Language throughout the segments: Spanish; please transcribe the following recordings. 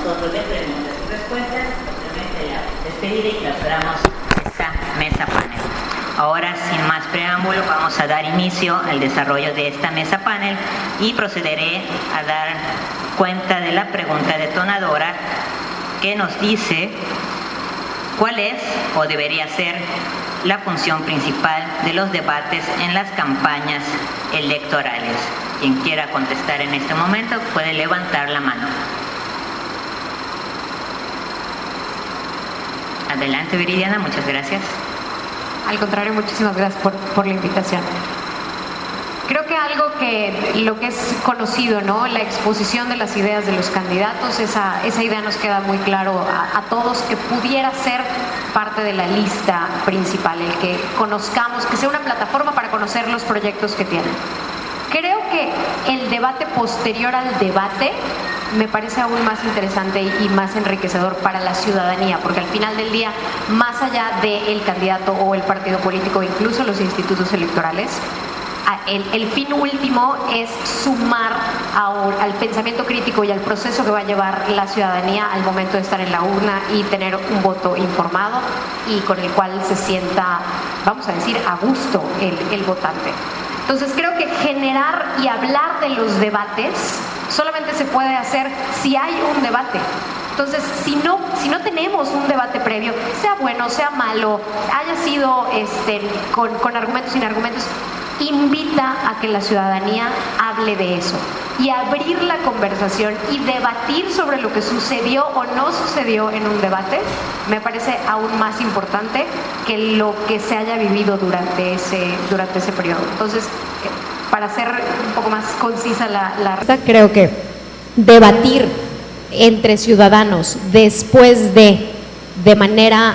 nosotros de preguntas y respuestas, posteriormente la despedida y clausuramos esta mesa panel. Ahora, sin más preámbulo, vamos a dar inicio al desarrollo de esta mesa panel y procederé a dar cuenta de la pregunta detonadora que nos dice cuál es o debería ser la función principal de los debates en las campañas electorales. Quien quiera contestar en este momento puede levantar la mano. Adelante, Viridiana, muchas gracias. Al contrario, muchísimas gracias por la invitación. Creo que algo que lo que es conocido, ¿no? La exposición de las ideas de los candidatos, esa idea nos queda muy claro a todos que pudiera ser parte de la lista principal, el que conozcamos, que sea una plataforma para conocer los proyectos que tienen. Creo que el debate posterior al debate me parece aún más interesante y más enriquecedor para la ciudadanía, porque al final del día, más allá del candidato o el partido político, incluso los institutos electorales, el fin último es sumar al pensamiento crítico y al proceso que va a llevar la ciudadanía al momento de estar en la urna y tener un voto informado y con el cual se sienta, vamos a decir, a gusto el votante. Entonces creo que generar y hablar de los debates solamente se puede hacer si hay un debate. Entonces, si no tenemos un debate previo, sea bueno, sea malo, haya sido con argumentos, sin argumentos, invita a que la ciudadanía hable de eso y abrir la conversación y debatir sobre lo que sucedió o no sucedió en un debate me parece aún más importante que lo que se haya vivido durante ese periodo. Entonces, para ser un poco más concisa creo que debatir entre ciudadanos después de manera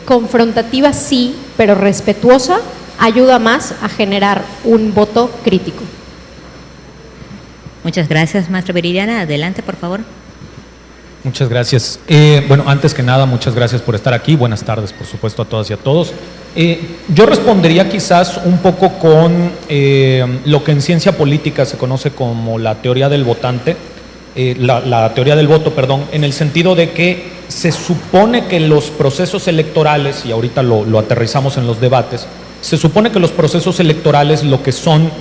confrontativa sí, pero respetuosa, ayuda más a generar un voto crítico. Muchas gracias, maestra Viridiana. Adelante, por favor. Muchas gracias. Bueno, antes que nada, muchas gracias por estar aquí. Buenas tardes, por supuesto, a todas y a todos. Yo respondería quizás un poco con lo que en ciencia política se conoce como la teoría del votante, la teoría del voto, perdón, en el sentido de que se supone que los procesos electorales, y ahorita lo aterrizamos en los debates, se supone que los procesos electorales lo que son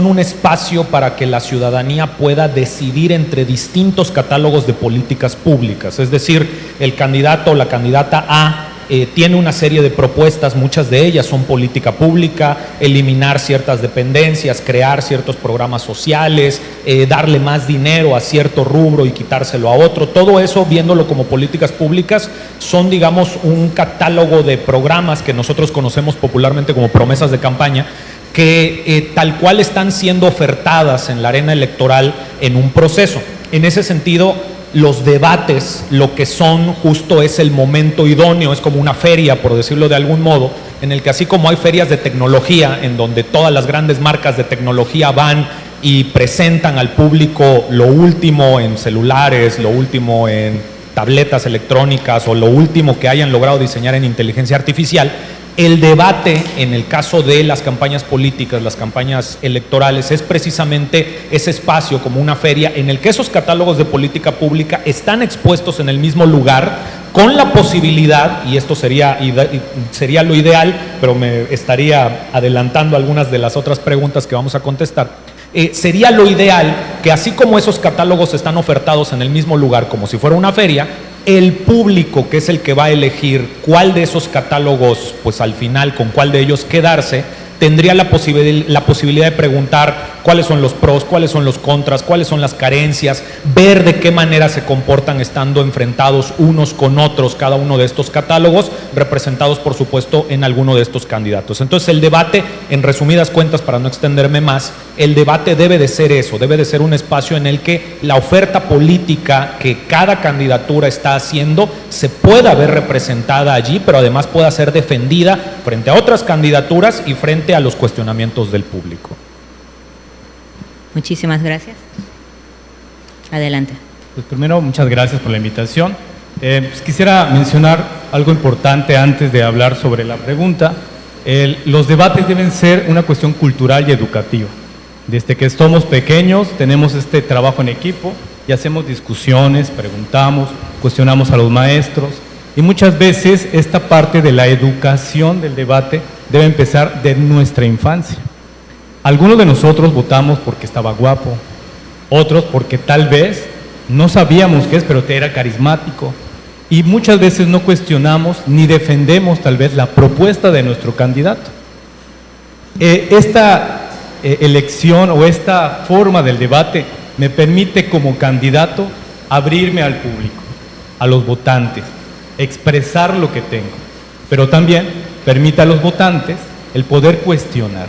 un espacio para que la ciudadanía pueda decidir entre distintos catálogos de políticas públicas. Es decir, el candidato o la candidata A tiene una serie de propuestas, muchas de ellas son política pública, eliminar ciertas dependencias, crear ciertos programas sociales, darle más dinero a cierto rubro y quitárselo a otro. Todo eso, viéndolo como políticas públicas, son, digamos, un catálogo de programas que nosotros conocemos popularmente como promesas de campaña, que tal cual están siendo ofertadas en la arena electoral en un proceso. En ese sentido, los debates, lo que son justo es el momento idóneo, es como una feria, por decirlo de algún modo, en el que así como hay ferias de tecnología, en donde todas las grandes marcas de tecnología van y presentan al público lo último en celulares, lo último en tabletas electrónicas o lo último que hayan logrado diseñar en inteligencia artificial, el debate en el caso de las campañas políticas, las campañas electorales, es precisamente ese espacio como una feria en el que esos catálogos de política pública están expuestos en el mismo lugar, con la posibilidad, y esto sería lo ideal, pero me estaría adelantando algunas de las otras preguntas que vamos a contestar, sería lo ideal que así como esos catálogos están ofertados en el mismo lugar como si fuera una feria, el público, que es el que va a elegir cuál de esos catálogos, pues al final con cuál de ellos quedarse, tendría la posibilidad de preguntar cuáles son los pros, cuáles son los contras, cuáles son las carencias, ver de qué manera se comportan estando enfrentados unos con otros cada uno de estos catálogos, representados por supuesto en alguno de estos candidatos. Entonces el debate, en resumidas cuentas, para no extenderme más, el debate debe de ser eso, debe de ser un espacio en el que la oferta política que cada candidatura está haciendo se pueda ver representada allí, pero además pueda ser defendida frente a otras candidaturas y frente a los cuestionamientos del público. Muchísimas gracias. Adelante. Pues primero, muchas gracias por la invitación. Pues quisiera mencionar algo importante antes de hablar sobre la pregunta. Los debates deben ser una cuestión cultural y educativa. Desde que somos pequeños tenemos este trabajo en equipo y hacemos discusiones, preguntamos, cuestionamos a los maestros, y muchas veces esta parte de la educación del debate debe empezar de nuestra infancia. Algunos de nosotros votamos porque estaba guapo, otros porque tal vez no sabíamos qué es, pero era carismático, y muchas veces no cuestionamos ni defendemos tal vez la propuesta de nuestro candidato. Esta elección o esta forma del debate me permite como candidato abrirme al público, a los votantes, expresar lo que tengo, pero también permite a los votantes el poder cuestionar,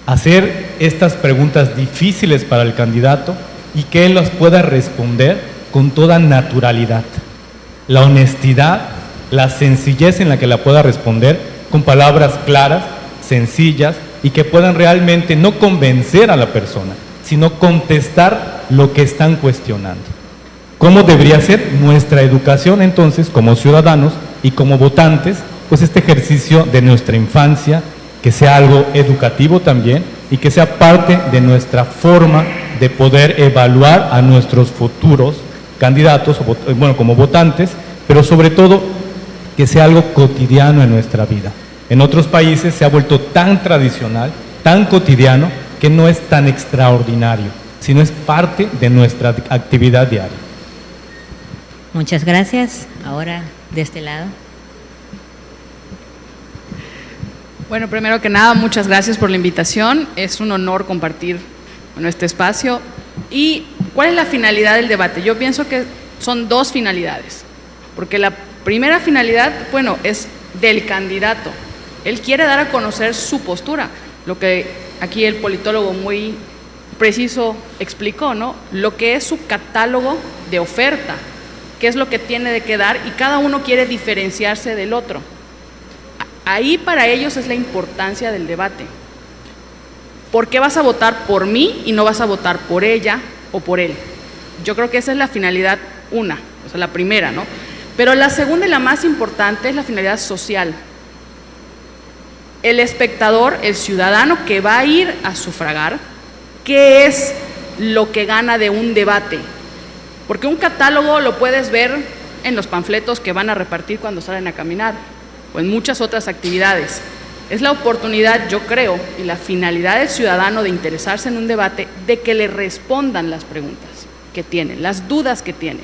hacer estas preguntas difíciles para el candidato y que él las pueda responder con toda naturalidad. La honestidad, la sencillez en la que la pueda responder con palabras claras, sencillas y que puedan realmente no convencer a la persona, sino contestar lo que están cuestionando. ¿Cómo debería ser nuestra educación entonces como ciudadanos y como votantes? Pues este ejercicio de nuestra infancia, que sea algo educativo también y que sea parte de nuestra forma de poder evaluar a nuestros futuros candidatos, bueno, como votantes, pero sobre todo que sea algo cotidiano en nuestra vida. En otros países se ha vuelto tan tradicional, tan cotidiano, que no es tan extraordinario, sino es parte de nuestra actividad diaria. Muchas gracias. Ahora, de este lado. Bueno, primero que nada, muchas gracias por la invitación. Es un honor compartir este espacio. ¿Y cuál es la finalidad del debate? Yo pienso que son dos finalidades, porque la primera finalidad, bueno, es del candidato. Él quiere dar a conocer su postura, lo que aquí el politólogo muy preciso explicó, ¿no? Lo que es su catálogo de oferta, qué es lo que tiene de qué dar, y cada uno quiere diferenciarse del otro. Ahí para ellos es la importancia del debate. ¿Por qué vas a votar por mí y no vas a votar por ella o por él? Yo creo que esa es la finalidad una, o sea, la primera, ¿no? Pero la segunda y la más importante es la finalidad social. El espectador, el ciudadano que va a ir a sufragar, ¿qué es lo que gana de un debate? Porque un catálogo lo puedes ver en los panfletos que van a repartir cuando salen a caminar o en muchas otras actividades. Es la oportunidad, yo creo, y la finalidad del ciudadano de interesarse en un debate, de que le respondan las preguntas que tiene, las dudas que tiene.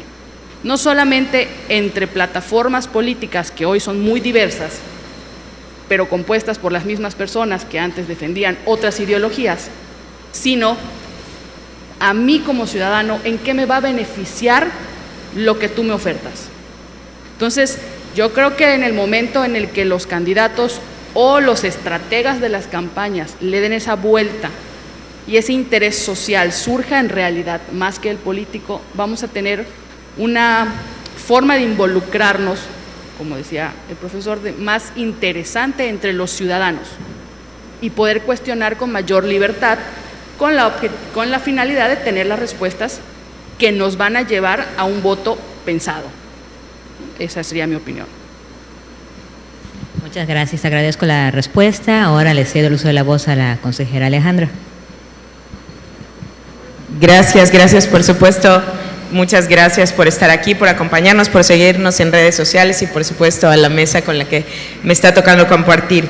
No solamente entre plataformas políticas que hoy son muy diversas, pero compuestas por las mismas personas que antes defendían otras ideologías, sino a mí como ciudadano, ¿en qué me va a beneficiar lo que tú me ofertas? Entonces, yo creo que en el momento en el que los candidatos o los estrategas de las campañas le den esa vuelta y ese interés social surja en realidad más que el político, vamos a tener una forma de involucrarnos, como decía el profesor, más interesante entre los ciudadanos y poder cuestionar con mayor libertad con la finalidad de tener las respuestas que nos van a llevar a un voto pensado. Esa sería mi opinión. Muchas gracias, agradezco la respuesta. Ahora le cedo el uso de la voz a la consejera Alejandra. Gracias, por supuesto. Muchas gracias por estar aquí, por acompañarnos, por seguirnos en redes sociales y por supuesto a la mesa con la que me está tocando compartir.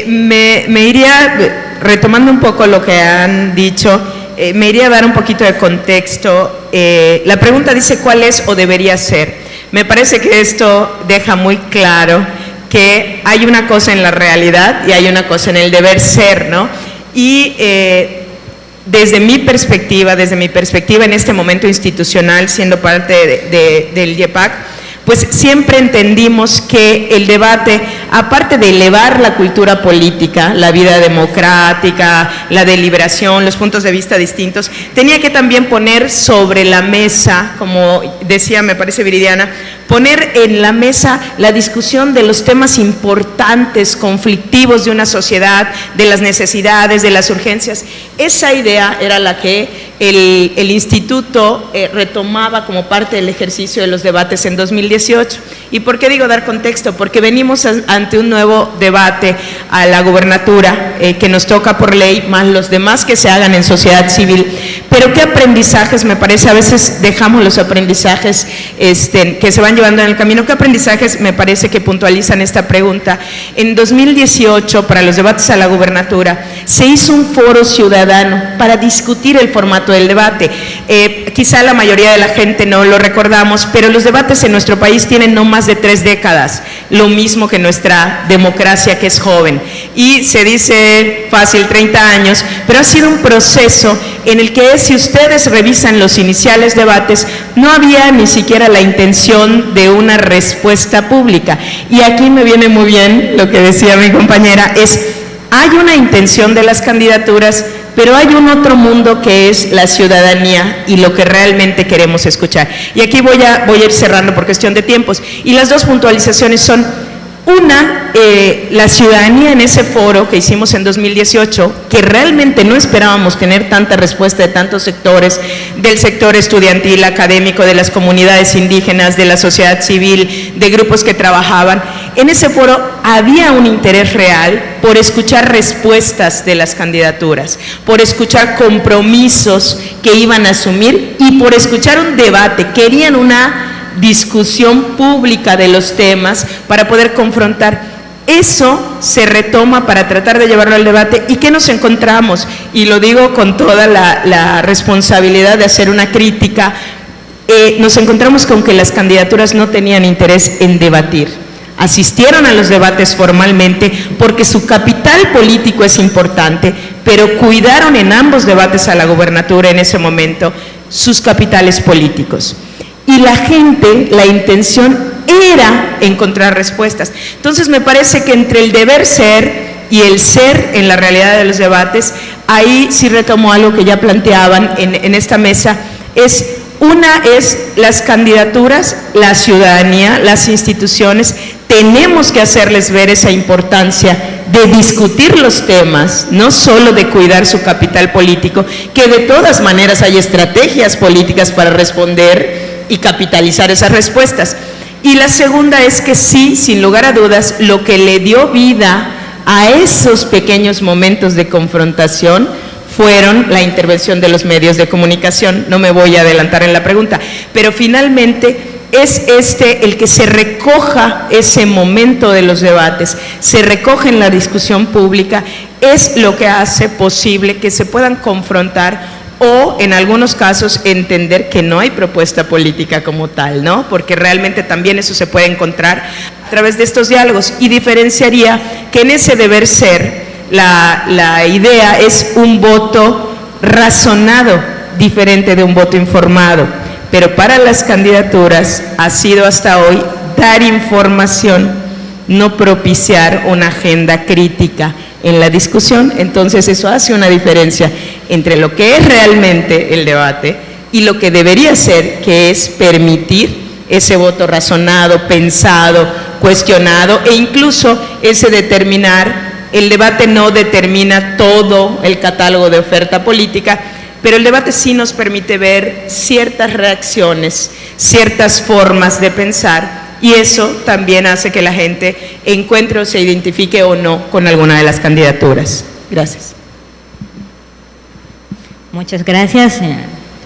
Me iría, retomando un poco lo que han dicho, me iría a dar un poquito de contexto. La pregunta dice ¿cuál es o debería ser? Me parece que esto deja muy claro que hay una cosa en la realidad y hay una cosa en el deber ser, ¿no? Y desde mi perspectiva en este momento institucional, siendo parte del IEPAC, pues siempre entendimos que el debate, aparte de elevar la cultura política, la vida democrática, la deliberación, los puntos de vista distintos, tenía que también poner sobre la mesa, como decía, me parece Viridiana, poner en la mesa la discusión de los temas importantes, conflictivos de una sociedad, de las necesidades, de las urgencias. Esa idea era la que el instituto retomaba como parte del ejercicio de los debates en 2018. ¿Y por qué digo dar contexto? Porque venimos ante un nuevo debate a la gubernatura que nos toca por ley, más los demás que se hagan en sociedad civil. Pero ¿qué aprendizajes? Me parece, a veces dejamos los aprendizajes que se van llevando en el camino. ¿Qué aprendizajes me parece que puntualizan esta pregunta? En 2018, para los debates a la gubernatura, se hizo un foro ciudadano para discutir el formato del debate. Quizá la mayoría de la gente no lo recordamos, pero los debates en nuestro país tienen no más de 3 décadas, lo mismo que nuestra democracia, que es joven. Y se dice fácil 30 años, pero ha sido un proceso en el que, si ustedes revisan los iniciales debates, no había ni siquiera la intención de una respuesta pública. Y aquí me viene muy bien lo que decía mi compañera, hay una intención de las candidaturas, pero hay un otro mundo que es la ciudadanía y lo que realmente queremos escuchar. Y aquí voy a ir cerrando por cuestión de tiempos. Y las dos puntualizaciones son: una, la ciudadanía en ese foro que hicimos en 2018, que realmente no esperábamos tener tanta respuesta de tantos sectores, del sector estudiantil, académico, de las comunidades indígenas, de la sociedad civil, de grupos que trabajaban. En ese foro había un interés real por escuchar respuestas de las candidaturas, por escuchar compromisos que iban a asumir y por escuchar un debate. Querían una discusión pública de los temas para poder confrontar. Eso se retoma para tratar de llevarlo al debate. ¿Y qué nos encontramos? Y lo digo con toda la responsabilidad de hacer una crítica. Nos encontramos con que las candidaturas no tenían interés en debatir. Asistieron a los debates formalmente porque su capital político es importante, pero cuidaron en ambos debates a la gubernatura en ese momento sus capitales políticos. Y la gente, la intención era encontrar respuestas. Entonces me parece que entre el deber ser y el ser en la realidad de los debates, ahí sí retomo algo que ya planteaban en esta mesa, una es las candidaturas, la ciudadanía, las instituciones, tenemos que hacerles ver esa importancia de discutir los temas, no solo de cuidar su capital político, que de todas maneras hay estrategias políticas para responder y capitalizar esas respuestas. Y la segunda es que sí, sin lugar a dudas, lo que le dio vida a esos pequeños momentos de confrontación fueron la intervención de los medios de comunicación. No me voy a adelantar en la pregunta, pero finalmente es el que se recoja ese momento de los debates, se recoge en la discusión pública, es lo que hace posible que se puedan confrontar o en algunos casos entender que no hay propuesta política como tal, ¿no? Porque realmente también eso se puede encontrar a través de estos diálogos. Y diferenciaría que en ese deber ser la idea es un voto razonado, diferente de un voto informado. Pero para las candidaturas ha sido hasta hoy dar información, no propiciar una agenda crítica en la discusión. Entonces eso hace una diferencia entre lo que es realmente el debate y lo que debería ser, que es permitir ese voto razonado, pensado, cuestionado, e incluso ese determinar. El debate no determina todo el catálogo de oferta política, pero el debate sí nos permite ver ciertas reacciones, ciertas formas de pensar, y eso también hace que la gente encuentre o se identifique o no con alguna de las candidaturas. Gracias. Muchas gracias.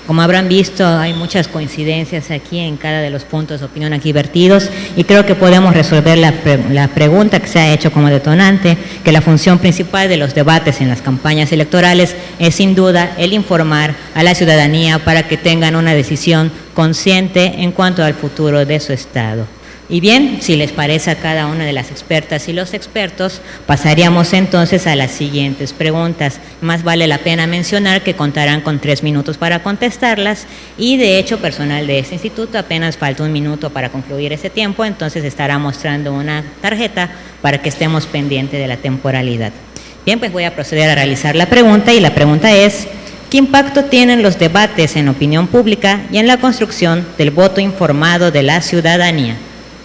Como habrán visto, hay muchas coincidencias aquí en cada de los puntos de opinión aquí vertidos, y creo que podemos resolver la pregunta que se ha hecho como detonante, que la función principal de los debates en las campañas electorales es sin duda el informar a la ciudadanía para que tengan una decisión consciente en cuanto al futuro de su Estado. Y bien, si les parece a cada una de las expertas y los expertos, pasaríamos entonces a las siguientes preguntas. Más vale la pena mencionar que contarán con 3 minutos para contestarlas, y de hecho personal de este instituto apenas falta 1 minuto para concluir ese tiempo, entonces estará mostrando una tarjeta para que estemos pendientes de la temporalidad. Bien, pues voy a proceder a realizar la pregunta, y la pregunta es: ¿qué impacto tienen los debates en opinión pública y en la construcción del voto informado de la ciudadanía?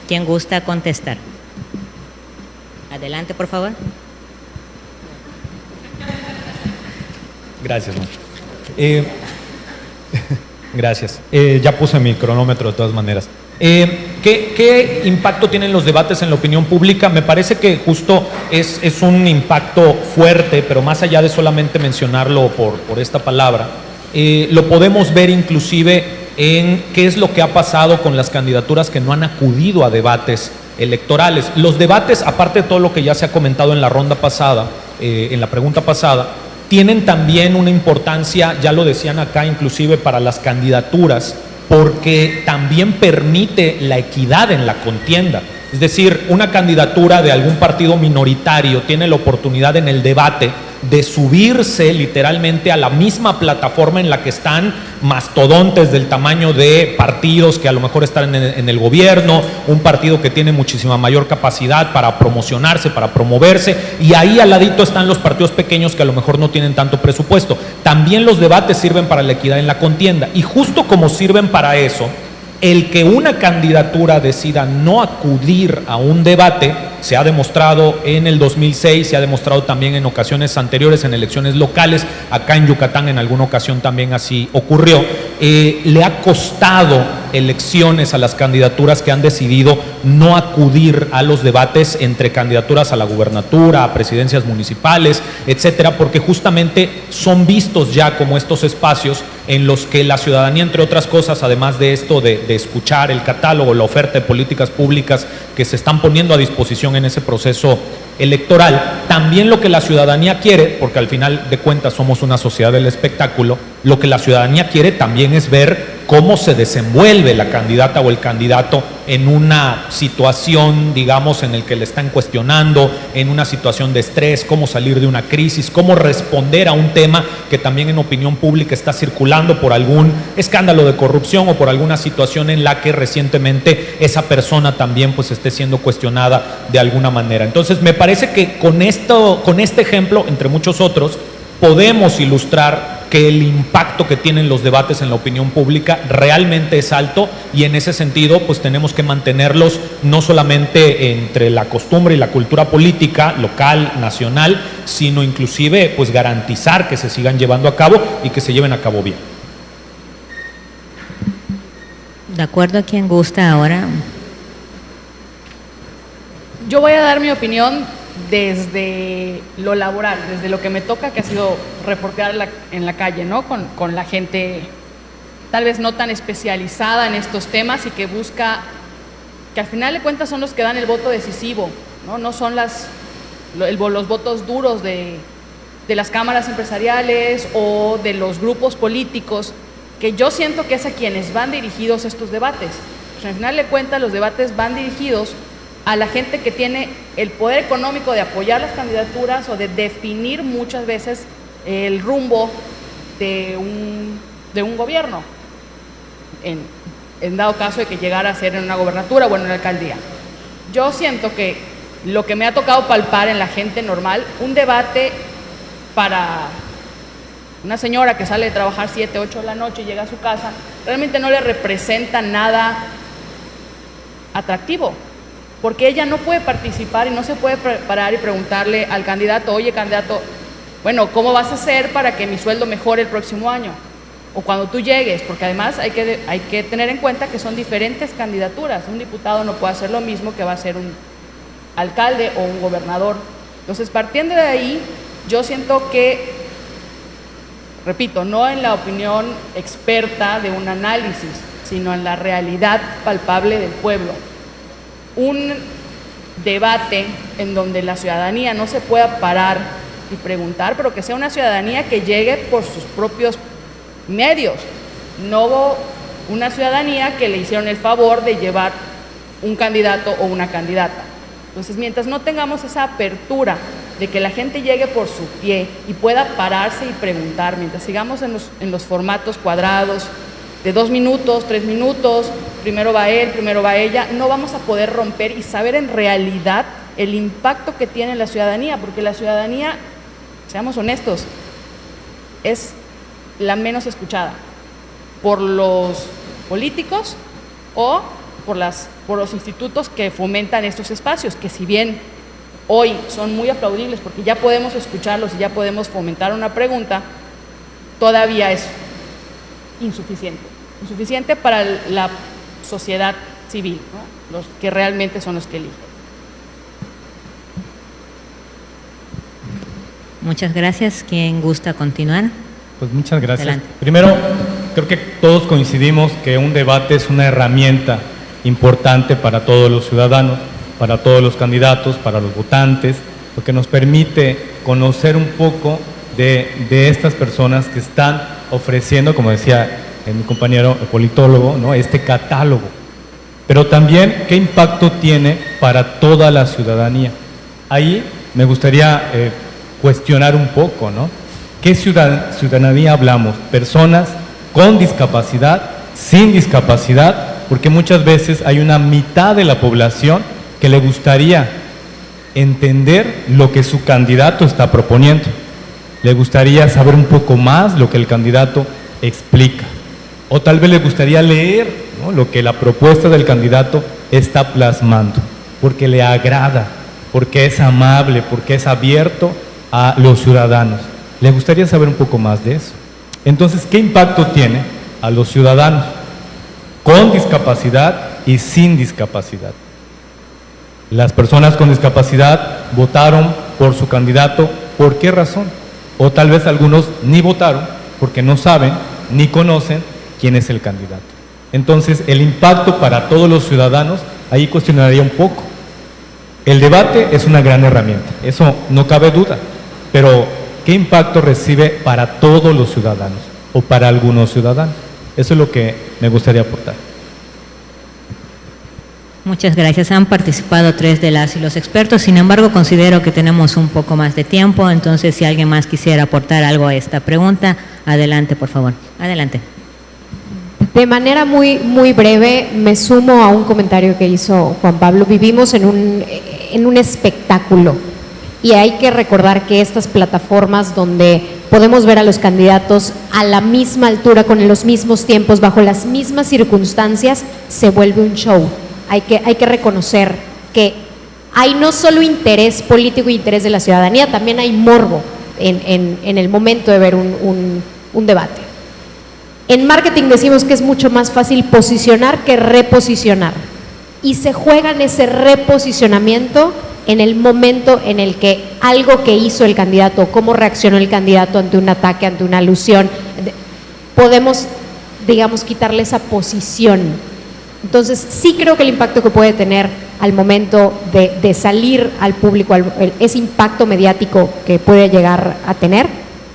¿Quién gusta contestar? Adelante, por favor. Gracias, Gracias. Ya puse mi cronómetro de todas maneras. ¿Qué impacto tienen los debates en la opinión pública? Me parece que justo es un impacto fuerte, pero más allá de solamente mencionarlo por esta palabra, lo podemos ver inclusive en qué es lo que ha pasado con las candidaturas que no han acudido a debates electorales. Los debates, aparte de todo lo que ya se ha comentado en la ronda pasada, en la pregunta pasada, tienen también una importancia, ya lo decían acá, inclusive para las candidaturas, porque también permite la equidad en la contienda. Es decir, una candidatura de algún partido minoritario tiene la oportunidad en el debate de subirse literalmente a la misma plataforma en la que están mastodontes del tamaño de partidos que a lo mejor están en el gobierno, un partido que tiene muchísima mayor capacidad para promocionarse, para promoverse, y ahí al ladito están los partidos pequeños que a lo mejor no tienen tanto presupuesto. También los debates sirven para la equidad en la contienda, y justo como sirven para eso, el que una candidatura decida no acudir a un debate, se ha demostrado en el 2006, se ha demostrado también en ocasiones anteriores, en elecciones locales, acá en Yucatán en alguna ocasión también así ocurrió, le ha costado elecciones a las candidaturas que han decidido no acudir a los debates entre candidaturas a la gubernatura, a presidencias municipales, etcétera, porque justamente son vistos ya como estos espacios en los que la ciudadanía, entre otras cosas, además de esto de escuchar el catálogo, la oferta de políticas públicas que se están poniendo a disposición en ese proceso electoral, también lo que la ciudadanía quiere, porque al final de cuentas somos una sociedad del espectáculo, lo que la ciudadanía quiere también es ver cómo se desenvuelve la candidata o el candidato en una situación, digamos, en el que le están cuestionando, en una situación de estrés, cómo salir de una crisis, cómo responder a un tema que también en opinión pública está circulando por algún escándalo de corrupción o por alguna situación en la que recientemente esa persona también pues esté siendo cuestionada de alguna manera. Entonces me parece que con este ejemplo, entre muchos otros, podemos ilustrar que el impacto que tienen los debates en la opinión pública realmente es alto, y en ese sentido pues tenemos que mantenerlos no solamente entre la costumbre y la cultura política local, nacional, sino inclusive pues garantizar que se sigan llevando a cabo y que se lleven a cabo bien. De acuerdo a quien gusta ahora. Yo voy a dar mi opinión desde lo laboral, desde lo que me toca, que ha sido reportear en la calle, ¿no? Con la gente tal vez no tan especializada en estos temas y que busca, que al final de cuentas son los que dan el voto decisivo, ¿no? No son los votos duros de las cámaras empresariales o de los grupos políticos, que yo siento que es a quienes van dirigidos estos debates. Pues al final de cuentas los debates van dirigidos a la gente que tiene el poder económico de apoyar las candidaturas o de definir muchas veces el rumbo de un gobierno, en dado caso de que llegara a ser en una gobernatura o en una alcaldía. Yo siento que lo que me ha tocado palpar en la gente normal, un debate para una señora que sale de trabajar 7, 8 de la noche y llega a su casa, realmente no le representa nada atractivo, porque ella no puede participar y no se puede parar y preguntarle al candidato, oye candidato, bueno, ¿cómo vas a hacer para que mi sueldo mejore el próximo año? O cuando tú llegues, porque además hay que tener en cuenta que son diferentes candidaturas. Un diputado no puede hacer lo mismo que va a ser un alcalde o un gobernador. Entonces, partiendo de ahí, yo siento que, repito, no en la opinión experta de un análisis, sino en la realidad palpable del pueblo. Un debate en donde la ciudadanía no se pueda parar y preguntar, pero que sea una ciudadanía que llegue por sus propios medios, no una ciudadanía que le hicieron el favor de llevar un candidato o una candidata. Entonces, mientras no tengamos esa apertura de que la gente llegue por su pie y pueda pararse y preguntar, mientras sigamos en los formatos cuadrados de 2 minutos, 3 minutos, primero va él, primero va ella, no vamos a poder romper y saber en realidad el impacto que tiene la ciudadanía, porque la ciudadanía, seamos honestos, es la menos escuchada por los políticos o por los institutos que fomentan estos espacios, que si bien hoy son muy aplaudibles porque ya podemos escucharlos y ya podemos fomentar una pregunta, todavía es insuficiente. Insuficiente para la sociedad civil, ¿no? Los que realmente son los que eligen. Muchas gracias. ¿Quién gusta continuar? Pues muchas gracias. Adelante. Primero, creo que todos coincidimos que un debate es una herramienta importante para todos los ciudadanos, para todos los candidatos, para los votantes, porque nos permite conocer un poco de estas personas que están ofreciendo, como decía mi compañero el politólogo, ¿no?, este catálogo. Pero también, ¿qué impacto tiene para toda la ciudadanía? Ahí me gustaría cuestionar un poco, ¿no? ¿Qué ciudadanía hablamos? Personas con discapacidad, sin discapacidad, porque muchas veces hay una mitad de la población que le gustaría entender lo que su candidato está proponiendo. Le gustaría saber un poco más lo que el candidato explica. O tal vez le gustaría leer, ¿no?, lo que la propuesta del candidato está plasmando, porque le agrada, porque es amable, porque es abierto a los ciudadanos. Le gustaría saber un poco más de eso. Entonces, ¿qué impacto tiene a los ciudadanos con discapacidad y sin discapacidad? Las personas con discapacidad votaron por su candidato, ¿por qué razón? O tal vez algunos ni votaron porque no saben ni conocen quién es el candidato. Entonces, el impacto para todos los ciudadanos, ahí cuestionaría un poco. El debate es una gran herramienta, eso no cabe duda, pero ¿qué impacto recibe para todos los ciudadanos o para algunos ciudadanos? Eso es lo que me gustaría aportar. Muchas gracias. Han participado 3 de las y los expertos, sin embargo considero que tenemos un poco más de tiempo, entonces si alguien más quisiera aportar algo a esta pregunta, adelante por favor. Adelante. De manera muy breve, me sumo a un comentario que hizo Juan Pablo. Vivimos en un espectáculo y hay que recordar que estas plataformas donde podemos ver a los candidatos a la misma altura, con los mismos tiempos, bajo las mismas circunstancias, se vuelve un show. Hay que reconocer que hay no solo interés político e interés de la ciudadanía, también hay morbo en el momento de ver un debate. En marketing decimos que es mucho más fácil posicionar que reposicionar, y se juega en ese reposicionamiento en el momento en el que algo que hizo el candidato, cómo reaccionó el candidato ante un ataque, ante una alusión, podemos, digamos, quitarle esa posición. Entonces, sí creo que el impacto que puede tener al momento de salir al público, ese impacto mediático que puede llegar a tener,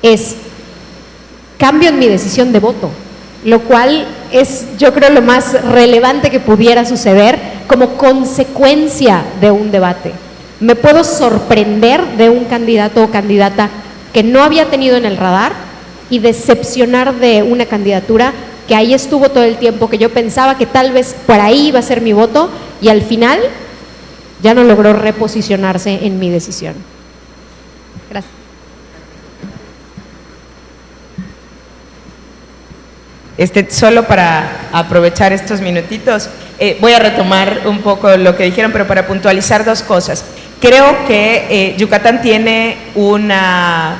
es cambio en mi decisión de voto, lo cual es, yo creo, lo más relevante que pudiera suceder como consecuencia de un debate. Me puedo sorprender de un candidato o candidata que no había tenido en el radar y decepcionar de una candidatura que ahí estuvo todo el tiempo, que yo pensaba que tal vez por ahí iba a ser mi voto y al final ya no logró reposicionarse en mi decisión. Gracias. Solo para aprovechar estos minutitos, voy a retomar un poco lo que dijeron, pero para puntualizar 2 cosas. Creo que Yucatán tiene una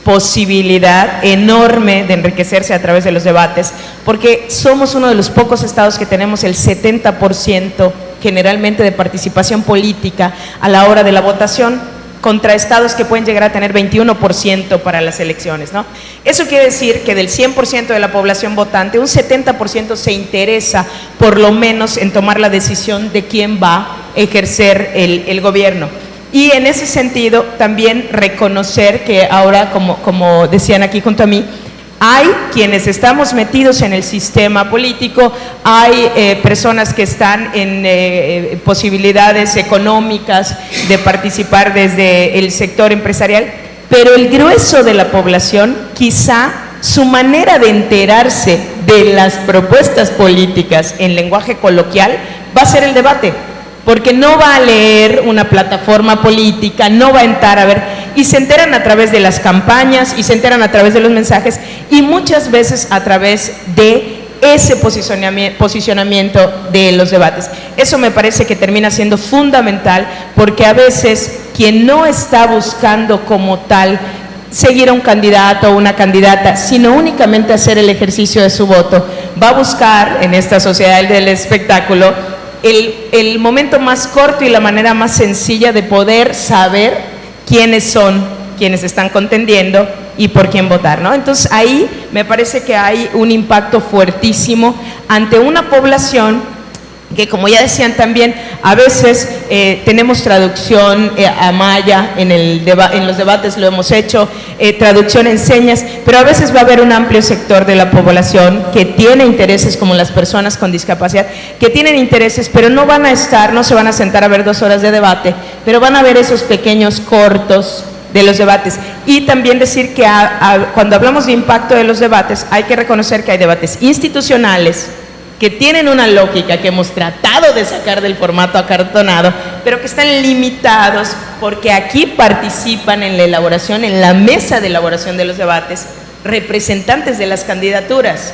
posibilidad enorme de enriquecerse a través de los debates, porque somos uno de los pocos estados que tenemos el 70% generalmente de participación política a la hora de la votación, contra estados que pueden llegar a tener 21% para las elecciones, ¿no? Eso quiere decir que del 100% de la población votante, un 70% se interesa por lo menos en tomar la decisión de quién va a ejercer el gobierno. Y en ese sentido también reconocer que ahora, como decían aquí junto a mí, hay quienes estamos metidos en el sistema político, hay personas que están en posibilidades económicas de participar desde el sector empresarial, pero el grueso de la población, quizá su manera de enterarse de las propuestas políticas en lenguaje coloquial va a ser el debate, porque no va a leer una plataforma política, no va a entrar a ver, y se enteran a través de las campañas, y se enteran a través de los mensajes, y muchas veces a través de ese posicionamiento de los debates. Eso me parece que termina siendo fundamental, porque a veces quien no está buscando como tal seguir a un candidato o una candidata, sino únicamente hacer el ejercicio de su voto, va a buscar en esta sociedad del espectáculo el momento más corto y la manera más sencilla de poder saber quiénes son quienes están contendiendo y por quién votar, ¿no? Entonces ahí me parece que hay un impacto fuertísimo ante una población que, como ya decían también, a veces tenemos traducción a maya, en los debates lo hemos hecho, traducción en señas, pero a veces va a haber un amplio sector de la población que tiene intereses, como las personas con discapacidad, que tienen intereses, pero no van a estar, no se van a sentar a ver 2 horas de debate, pero van a ver esos pequeños cortos de los debates. Y también decir que cuando hablamos de impacto de los debates, hay que reconocer que hay debates institucionales que tienen una lógica que hemos tratado de sacar del formato acartonado, pero que están limitados porque aquí participan en la elaboración, en la mesa de elaboración de los debates, representantes de las candidaturas.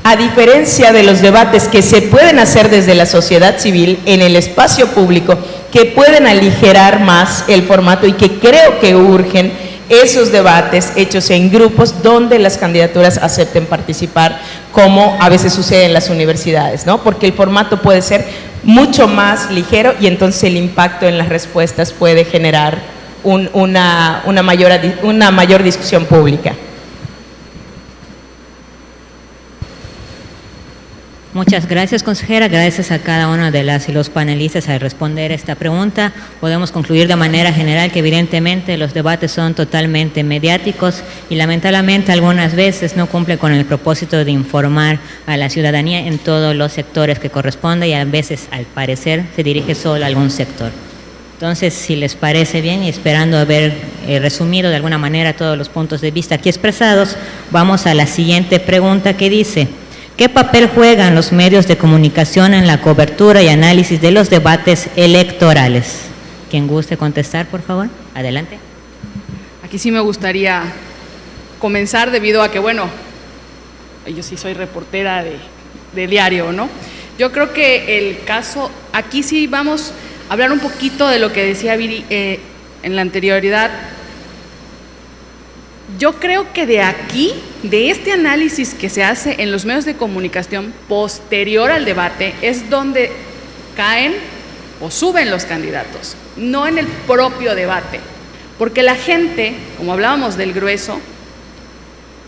A diferencia de los debates que se pueden hacer desde la sociedad civil en el espacio público, que pueden aligerar más el formato y que creo que urgen esos debates hechos en grupos donde las candidaturas acepten participar, como a veces sucede en las universidades, ¿no? Porque el formato puede ser mucho más ligero y entonces el impacto en las respuestas puede generar una mayor discusión pública. Muchas gracias, consejera. Gracias a cada una de las y los panelistas al responder esta pregunta. Podemos concluir de manera general que evidentemente los debates son totalmente mediáticos y lamentablemente algunas veces no cumplen con el propósito de informar a la ciudadanía en todos los sectores que corresponde y a veces, al parecer, se dirige solo a algún sector. Entonces, si les parece bien y esperando haber resumido de alguna manera todos los puntos de vista aquí expresados, vamos a la siguiente pregunta que dice: ¿qué papel juegan los medios de comunicación en la cobertura y análisis de los debates electorales? ¿Quién guste contestar, por favor? Adelante. Aquí sí me gustaría comenzar debido a que, bueno, yo sí soy reportera de diario, ¿no? Yo creo que el caso, aquí sí vamos a hablar un poquito de lo que decía Viri en la anterioridad. Yo creo que de aquí, de este análisis que se hace en los medios de comunicación posterior al debate, es donde caen o suben los candidatos, no en el propio debate. Porque la gente, como hablábamos del grueso,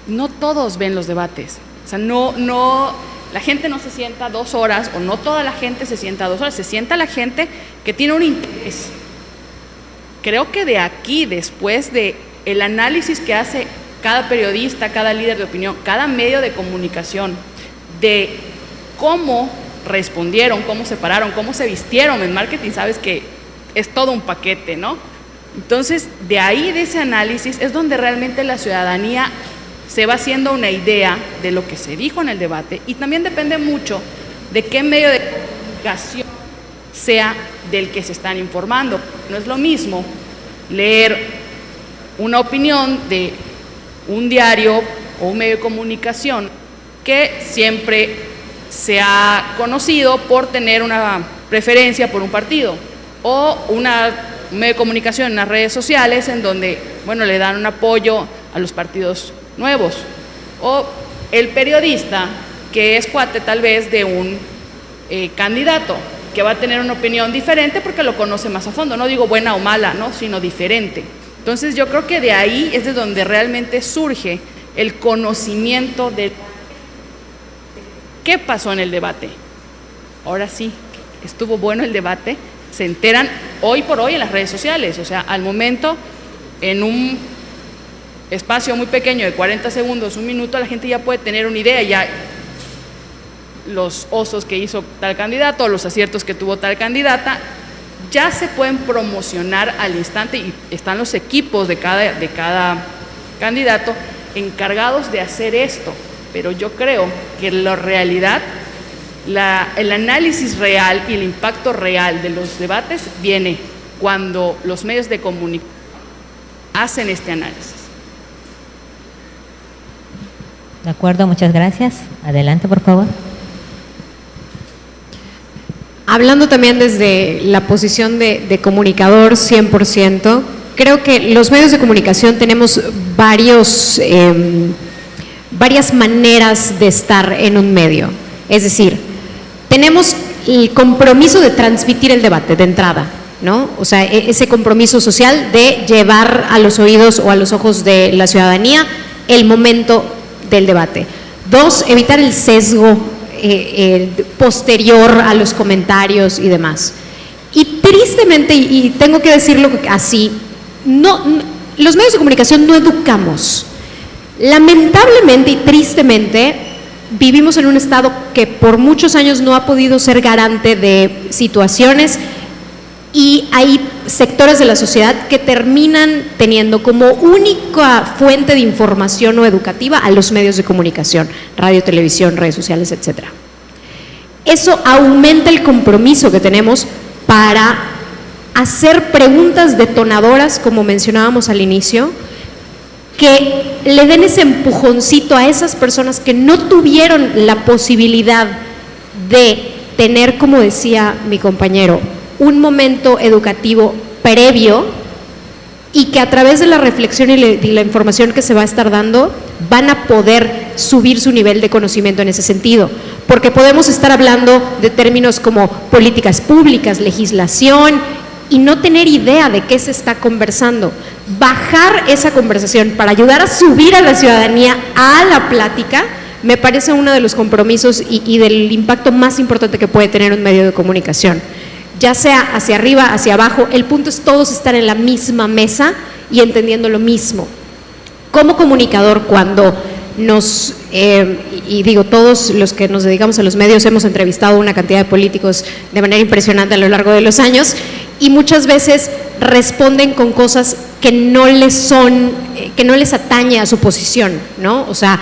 no todos ven los debates. O sea, la gente no se sienta 2 horas, o no toda la gente se sienta 2 horas, se sienta la gente que tiene un interés. Creo que de aquí, después de el análisis que hace cada periodista, cada líder de opinión, cada medio de comunicación, de cómo respondieron, cómo se pararon, cómo se vistieron en marketing, sabes que es todo un paquete, ¿no? Entonces, de ahí, de ese análisis, es donde realmente la ciudadanía se va haciendo una idea de lo que se dijo en el debate, y también depende mucho de qué medio de comunicación sea del que se están informando. No es lo mismo leer una opinión de un diario o un medio de comunicación que siempre se ha conocido por tener una preferencia por un partido, o un medio de comunicación en las redes sociales en donde, bueno, le dan un apoyo a los partidos nuevos, o el periodista que es cuate tal vez de un candidato que va a tener una opinión diferente porque lo conoce más a fondo, no digo buena o mala, ¿no?, sino diferente. Entonces yo creo que de ahí es de donde realmente surge el conocimiento de qué pasó en el debate. Ahora sí, estuvo bueno el debate, se enteran hoy por hoy en las redes sociales, o sea, al momento, en un espacio muy pequeño de 40 segundos, 1 minuto, la gente ya puede tener una idea, ya los osos que hizo tal candidato, los aciertos que tuvo tal candidata, ya se pueden promocionar al instante, y están los equipos de cada candidato encargados de hacer esto. Pero yo creo que la realidad, el análisis real y el impacto real de los debates viene cuando los medios de comunicación hacen este análisis. De acuerdo, muchas gracias. Adelante, por favor. Hablando también desde la posición de comunicador 100%, creo que los medios de comunicación tenemos varias maneras de estar en un medio. Es decir, tenemos el compromiso de transmitir el debate de entrada, ¿no? O sea, ese compromiso social de llevar a los oídos o a los ojos de la ciudadanía el momento del debate. 2, evitar el sesgo posterior a los comentarios y demás. Y tristemente, y tengo que decirlo así, los medios de comunicación no educamos. Lamentablemente y tristemente vivimos en un estado que por muchos años no ha podido ser garante de situaciones, y hay sectores de la sociedad que terminan teniendo como única fuente de información o educativa a los medios de comunicación, radio, televisión, redes sociales, etcétera. Eso aumenta el compromiso que tenemos para hacer preguntas detonadoras, como mencionábamos al inicio, que le den ese empujoncito a esas personas que no tuvieron la posibilidad de tener, como decía mi compañero, un momento educativo previo, y que a través de la reflexión y la información que se va a estar dando van a poder subir su nivel de conocimiento en ese sentido, porque podemos estar hablando de términos como políticas públicas, legislación, y no tener idea de qué se está conversando. Bajar esa conversación para ayudar a subir a la ciudadanía a la plática me parece uno de los compromisos y del impacto más importante que puede tener un medio de comunicación. Ya sea hacia arriba, hacia abajo, el punto es todos estar en la misma mesa y entendiendo lo mismo. Como comunicador, cuando y digo, todos los que nos dedicamos a los medios hemos entrevistado una cantidad de políticos de manera impresionante a lo largo de los años, y muchas veces responden con cosas que no les atañe a su posición, ¿no? O sea,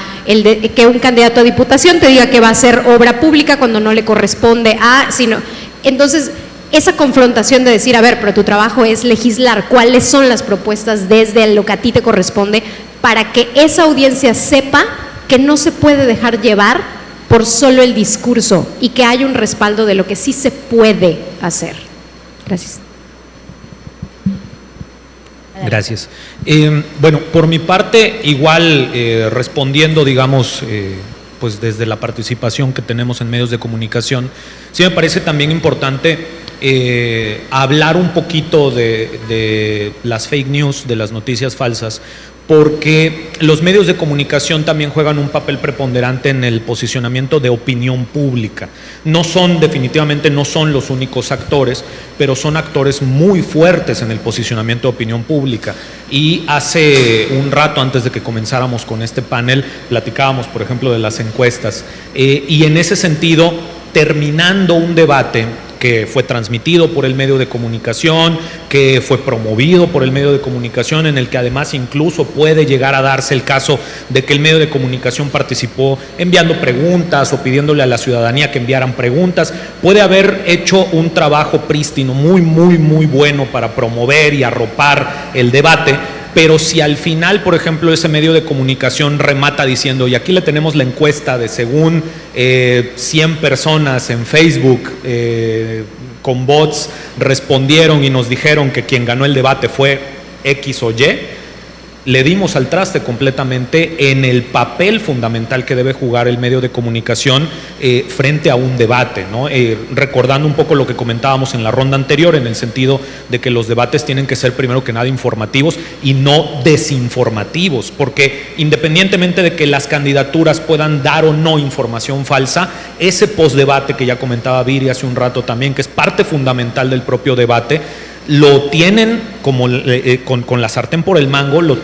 que un candidato a diputación te diga que va a hacer obra pública cuando no le corresponde entonces, esa confrontación de decir, a ver, pero tu trabajo es legislar, ¿cuáles son las propuestas desde lo que a ti te corresponde? Para que esa audiencia sepa que no se puede dejar llevar por solo el discurso, y que haya un respaldo de lo que sí se puede hacer. Gracias. Gracias. Bueno, por mi parte, igual respondiendo, digamos, pues desde la participación que tenemos en medios de comunicación, sí me parece también importante hablar un poquito de las fake news, de las noticias falsas, porque los medios de comunicación también juegan un papel preponderante en el posicionamiento de opinión pública. Definitivamente no son los únicos actores, pero son actores muy fuertes en el posicionamiento de opinión pública. Y hace un rato, antes de que comenzáramos con este panel, platicábamos, por ejemplo, de las encuestas. Y en ese sentido, terminando un debate que fue transmitido por el medio de comunicación, que fue promovido por el medio de comunicación, en el que además incluso puede llegar a darse el caso de que el medio de comunicación participó enviando preguntas o pidiéndole a la ciudadanía que enviaran preguntas. Puede haber hecho un trabajo prístino, muy, muy, muy bueno para promover y arropar el debate, pero si al final, por ejemplo, ese medio de comunicación remata diciendo, y aquí le tenemos la encuesta de según 100 personas en Facebook con bots respondieron y nos dijeron que quien ganó el debate fue X o Y, le dimos al traste completamente en el papel fundamental que debe jugar el medio de comunicación frente a un debate, ¿no? Recordando un poco lo que comentábamos en la ronda anterior, en el sentido de que los debates tienen que ser primero que nada informativos y no desinformativos, porque independientemente de que las candidaturas puedan dar o no información falsa, ese postdebate que ya comentaba Viri hace un rato también, que es parte fundamental del propio debate, lo tienen como con la sartén por el mango, lo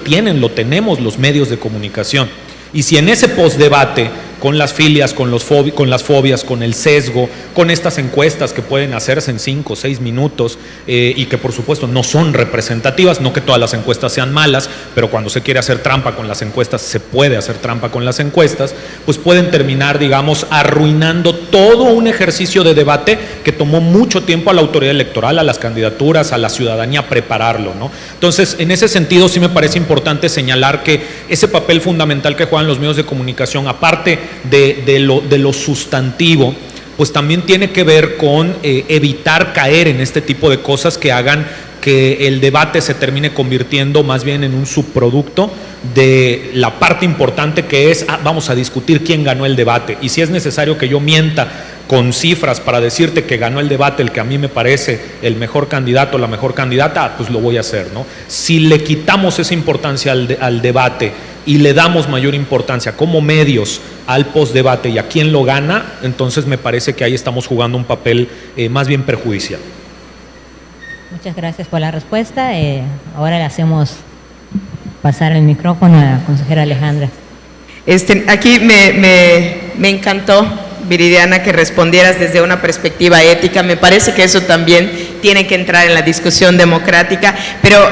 tenemos los medios de comunicación. Y si en ese postdebate, con las filias, con las fobias, con el sesgo, con estas encuestas que pueden hacerse en 5 o 6 minutos y que por supuesto no son representativas, no que todas las encuestas sean malas, pero cuando se quiere hacer trampa con las encuestas, se puede hacer trampa con las encuestas, pues pueden terminar, digamos, arruinando todo un ejercicio de debate que tomó mucho tiempo a la autoridad electoral, a las candidaturas, a la ciudadanía prepararlo, ¿no? Entonces, en ese sentido sí me parece importante señalar que ese papel fundamental que juegan los medios de comunicación, aparte de lo sustantivo, pues también tiene que ver con evitar caer en este tipo de cosas que hagan que el debate se termine convirtiendo más bien en un subproducto de la parte importante que es, vamos a discutir quién ganó el debate, y si es necesario que yo mienta con cifras para decirte que ganó el debate el que a mí me parece el mejor candidato o la mejor candidata, pues lo voy a hacer, ¿no? Si le quitamos esa importancia al debate y le damos mayor importancia como medios al postdebate y a quién lo gana, entonces me parece que ahí estamos jugando un papel más bien perjudicial. Muchas gracias por la respuesta. Ahora le hacemos pasar el micrófono a la consejera Alejandra. Aquí me encantó, Viridiana, que respondieras desde una perspectiva ética. Me parece que eso también tiene que entrar en la discusión democrática, pero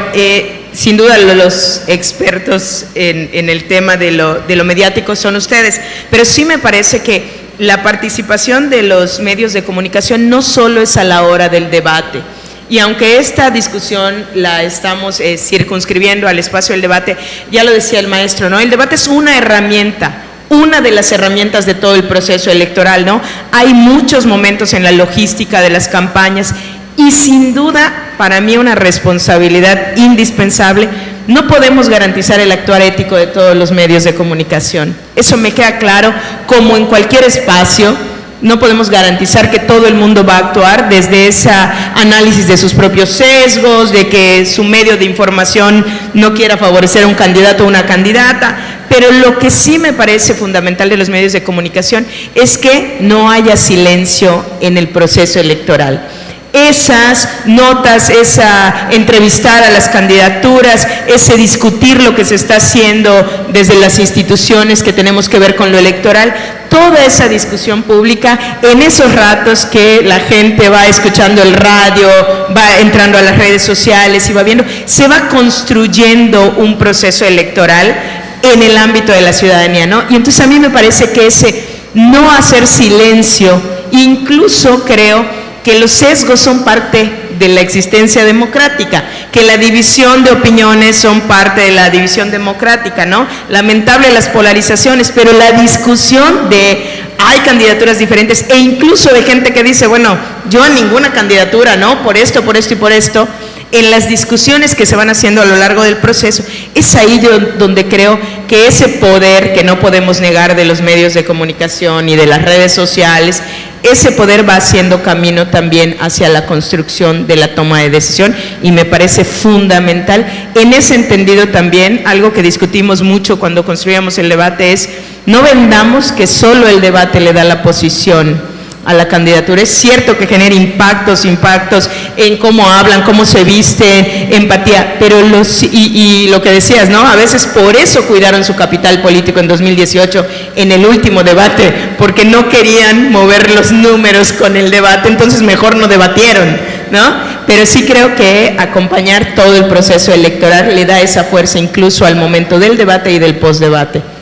sin duda los expertos en el tema de lo mediático son ustedes, pero sí me parece que la participación de los medios de comunicación no solo es a la hora del debate. Y aunque esta discusión la estamos circunscribiendo al espacio del debate, ya lo decía el maestro, ¿no? El debate es una herramienta, una de las herramientas de todo el proceso electoral, ¿no? Hay muchos momentos en la logística de las campañas y sin duda, para mí, una responsabilidad indispensable. No podemos garantizar el actuar ético de todos los medios de comunicación. Eso me queda claro, como en cualquier espacio. No podemos garantizar que todo el mundo va a actuar desde ese análisis de sus propios sesgos, de que su medio de información no quiera favorecer a un candidato o una candidata, pero lo que sí me parece fundamental de los medios de comunicación es que no haya silencio en el proceso electoral. Esas notas, esa entrevistar a las candidaturas, ese discutir lo que se está haciendo desde las instituciones que tenemos que ver con lo electoral, toda esa discusión pública en esos ratos que la gente va escuchando el radio, va entrando a las redes sociales y va viendo, se va construyendo un proceso electoral en el ámbito de la ciudadanía, ¿no? Y entonces a mí me parece que ese no hacer silencio, incluso creo que los sesgos son parte de la existencia democrática, que la división de opiniones son parte de la división democrática, ¿no? Lamentable las polarizaciones, pero la discusión de hay candidaturas diferentes e incluso de gente que dice, bueno, yo a ninguna candidatura, ¿no? Por esto y por esto. En las discusiones que se van haciendo a lo largo del proceso, es ahí donde creo que ese poder que no podemos negar de los medios de comunicación y de las redes sociales, ese poder va haciendo camino también hacia la construcción de la toma de decisión y me parece fundamental. En ese entendido también, algo que discutimos mucho cuando construíamos el debate es, no vendamos que solo el debate le da la posición a la candidatura. Es cierto que genera impactos en cómo hablan, cómo se visten, empatía, pero y lo que decías, ¿no? A veces por eso cuidaron su capital político en 2018 en el último debate, porque no querían mover los números con el debate, entonces mejor no debatieron, ¿no? Pero sí creo que acompañar todo el proceso electoral le da esa fuerza incluso al momento del debate y del postdebate.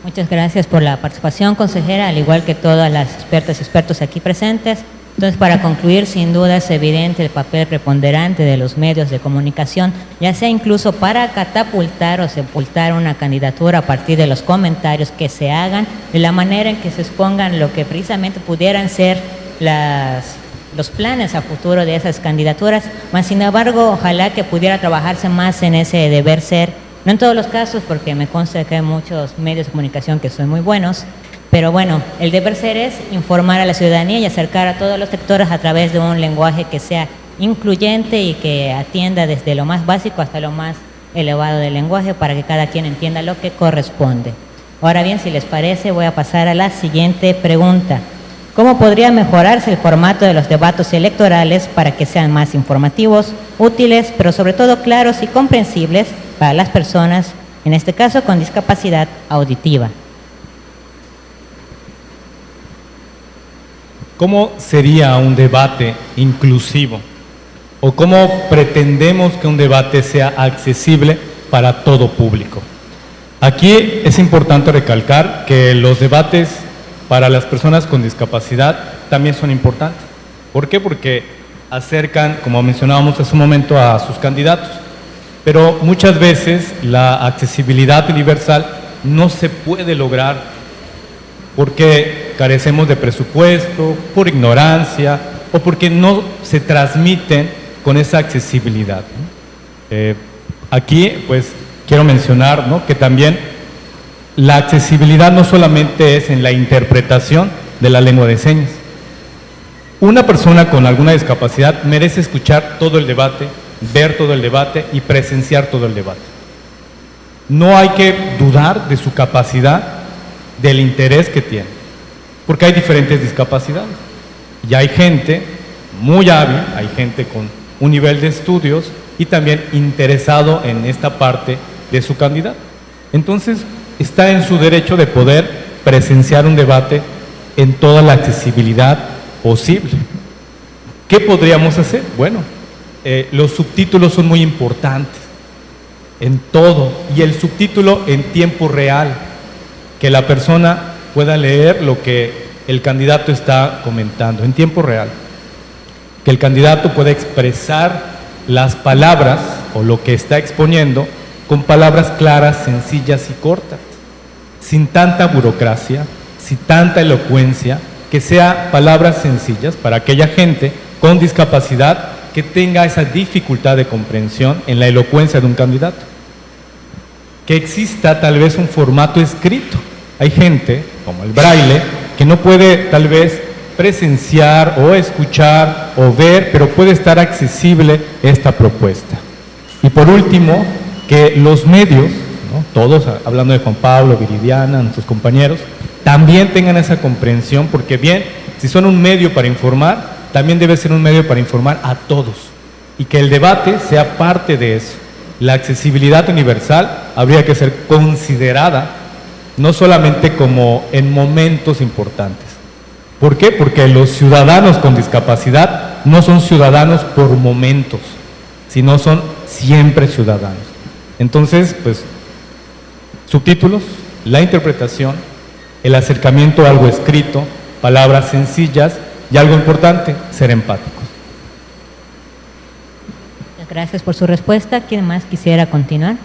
Muchas gracias por la participación, consejera, al igual que todas las expertas y expertos aquí presentes. Entonces, para concluir, sin duda es evidente el papel preponderante de los medios de comunicación, ya sea incluso para catapultar o sepultar una candidatura a partir de los comentarios que se hagan, de la manera en que se expongan lo que precisamente pudieran ser los planes a futuro de esas candidaturas. Mas, sin embargo, ojalá que pudiera trabajarse más en ese deber ser. No en todos los casos, porque me consta que hay muchos medios de comunicación que son muy buenos, pero bueno, el deber ser es informar a la ciudadanía y acercar a todos los sectores a través de un lenguaje que sea incluyente y que atienda desde lo más básico hasta lo más elevado del lenguaje para que cada quien entienda lo que corresponde. Ahora bien, si les parece, voy a pasar a la siguiente pregunta. ¿Cómo podría mejorarse el formato de los debates electorales para que sean más informativos, útiles, pero sobre todo claros y comprensibles para las personas, en este caso con discapacidad auditiva? ¿Cómo sería un debate inclusivo? ¿O cómo pretendemos que un debate sea accesible para todo público? Aquí es importante recalcar que los debates para las personas con discapacidad también son importantes. ¿Por qué? Porque acercan, como mencionábamos hace un momento, a sus candidatos. Pero muchas veces la accesibilidad universal no se puede lograr porque carecemos de presupuesto, por ignorancia, o porque no se transmiten con esa accesibilidad, ¿no? Aquí pues quiero mencionar, ¿no?, que también la accesibilidad no solamente es en la interpretación de la lengua de señas. Una persona con alguna discapacidad merece escuchar todo el debate, ver todo el debate y presenciar todo el debate. No hay que dudar de su capacidad, del interés que tiene, porque hay diferentes discapacidades. Y hay gente muy hábil, hay gente con un nivel de estudios y también interesado en esta parte de su candidato. Entonces, está en su derecho de poder presenciar un debate en toda la accesibilidad posible. ¿Qué podríamos hacer? Bueno, los subtítulos son muy importantes en todo, y el subtítulo en tiempo real, que la persona pueda leer lo que el candidato está comentando en tiempo real, que el candidato pueda expresar las palabras o lo que está exponiendo con palabras claras, sencillas y cortas, sin tanta burocracia, sin tanta elocuencia, que sea palabras sencillas para aquella gente con discapacidad que tenga esa dificultad de comprensión en la elocuencia de un candidato. Que exista tal vez un formato escrito. Hay gente, como el braille, que no puede tal vez presenciar o escuchar o ver, pero puede estar accesible esta propuesta. Y por último, que los medios, ¿no?, todos, hablando de Juan Pablo, Viridiana, nuestros compañeros, también tengan esa comprensión, porque bien, si son un medio para informar, también debe ser un medio para informar a todos, y que el debate sea parte de eso. La accesibilidad universal habría que ser considerada no solamente como en momentos importantes. ¿Por qué? Porque los ciudadanos con discapacidad no son ciudadanos por momentos, sino son siempre ciudadanos. Entonces, pues, subtítulos, la interpretación, el acercamiento a algo escrito, palabras sencillas y algo importante, ser empáticos. Gracias por su respuesta. ¿Quién más quisiera continuar?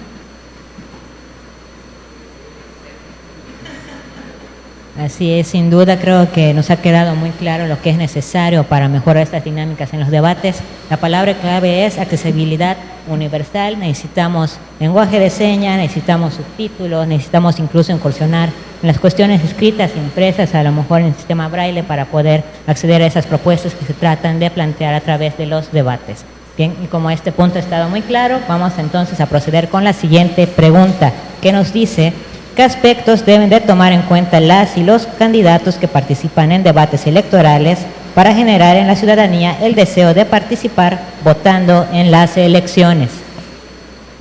Así es, sin duda creo que nos ha quedado muy claro lo que es necesario para mejorar estas dinámicas en los debates. La palabra clave es accesibilidad universal. Necesitamos lenguaje de señas, necesitamos subtítulos, necesitamos incluso incursionar en las cuestiones escritas, impresas, a lo mejor en el sistema braille, para poder acceder a esas propuestas que se tratan de plantear a través de los debates. Bien, y como este punto ha estado muy claro, vamos entonces a proceder con la siguiente pregunta, que nos dice: ¿qué aspectos deben de tomar en cuenta las y los candidatos que participan en debates electorales para generar en la ciudadanía el deseo de participar votando en las elecciones?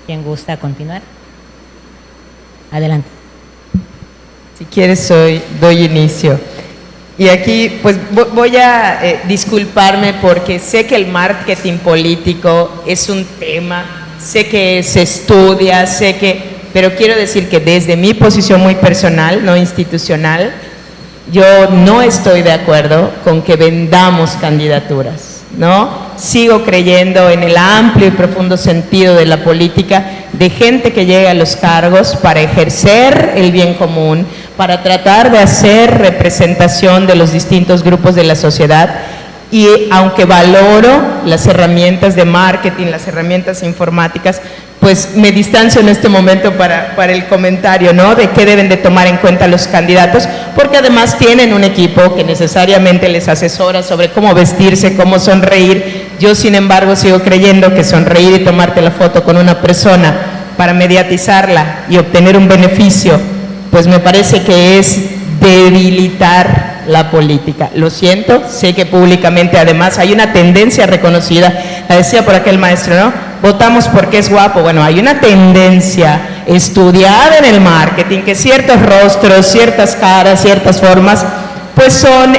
¿Quién gusta continuar? Adelante. Si quieres, doy inicio. Y aquí pues voy a disculparme, porque sé que el marketing político es un tema, sé que se estudia, pero quiero decir que desde mi posición muy personal, no institucional, yo no estoy de acuerdo con que vendamos candidaturas, ¿no? Sigo creyendo en el amplio y profundo sentido de la política, de gente que llega a los cargos para ejercer el bien común, para tratar de hacer representación de los distintos grupos de la sociedad. Y aunque valoro las herramientas de marketing, las herramientas informáticas, pues me distancio en este momento para el comentario, ¿no?, de qué deben de tomar en cuenta los candidatos, porque además tienen un equipo que necesariamente les asesora sobre cómo vestirse, cómo sonreír. Yo, sin embargo, sigo creyendo que sonreír y tomarte la foto con una persona para mediatizarla y obtener un beneficio, pues me parece que es debilitar la política. Lo siento, sé que públicamente además hay una tendencia reconocida, la decía por aquel maestro, ¿no? Votamos porque es guapo. Bueno, hay una tendencia estudiada en el marketing que ciertos rostros, ciertas caras, ciertas formas, pues son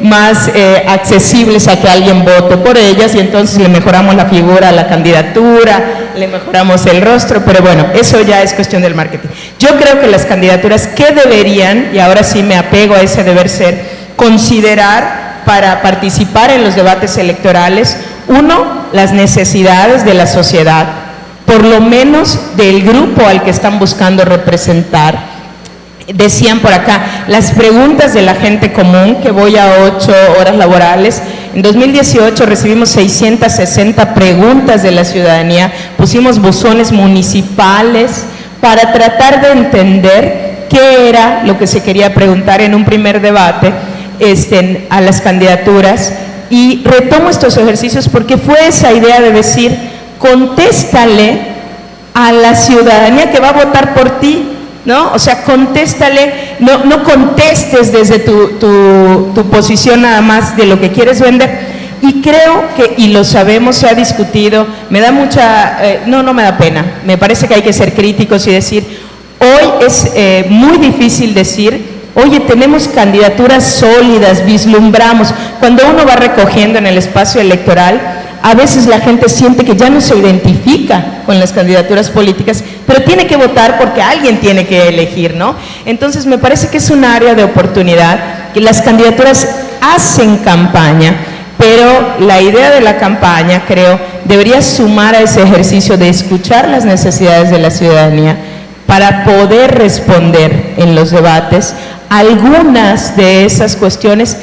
más accesibles a que alguien vote por ellas, y entonces le mejoramos la figura a la candidatura, le mejoramos el rostro, pero bueno, eso ya es cuestión del marketing. Yo creo que las candidaturas que deberían, y ahora sí me apego a ese deber ser, considerar para participar en los debates electorales, uno, las necesidades de la sociedad, por lo menos del grupo al que están buscando representar, decían por acá, las preguntas de la gente común, que voy a 8 horas laborales. En 2018 recibimos 660 preguntas de la ciudadanía, pusimos buzones municipales para tratar de entender qué era lo que se quería preguntar en un primer debate a las candidaturas. Y retomo estos ejercicios porque fue esa idea de decir, contéstale a la ciudadanía que va a votar por ti, ¿no? O sea, contéstale, no contestes desde tu posición nada más de lo que quieres vender. Y creo que, y lo sabemos, se ha discutido, me da mucha, no me da pena, me parece que hay que ser críticos y decir, hoy es muy difícil decir, oye, tenemos candidaturas sólidas, vislumbramos. Cuando uno va recogiendo en el espacio electoral, a veces la gente siente que ya no se identifica con las candidaturas políticas, pero tiene que votar porque alguien tiene que elegir, ¿no? Entonces me parece que es un área de oportunidad, que las candidaturas hacen campaña, pero la idea de la campaña, creo, debería sumar a ese ejercicio de escuchar las necesidades de la ciudadanía para poder responder en los debates algunas de esas cuestiones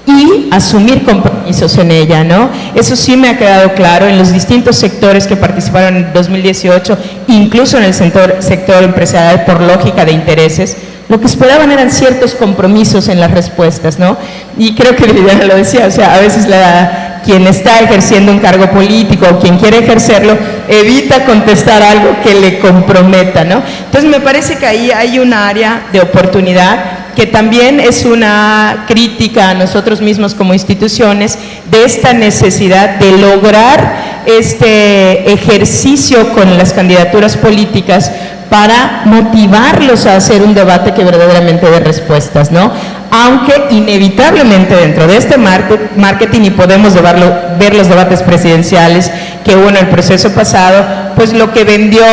y asumir compromisos en ella, ¿no? Eso sí me ha quedado claro en los distintos sectores que participaron en 2018, incluso en el sector empresarial por lógica de intereses. Lo que esperaban eran ciertos compromisos en las respuestas, ¿no? Y creo que Viviana lo decía, o sea, a veces quien está ejerciendo un cargo político o quien quiere ejercerlo, evita contestar algo que le comprometa, ¿no? Entonces me parece que ahí hay un área de oportunidad que también es una crítica a nosotros mismos como instituciones de esta necesidad de lograr este ejercicio con las candidaturas políticas para motivarlos a hacer un debate que verdaderamente dé respuestas, ¿no? Aunque inevitablemente dentro de este marketing, y podemos ver los debates presidenciales que hubo en el proceso pasado, pues lo que vendió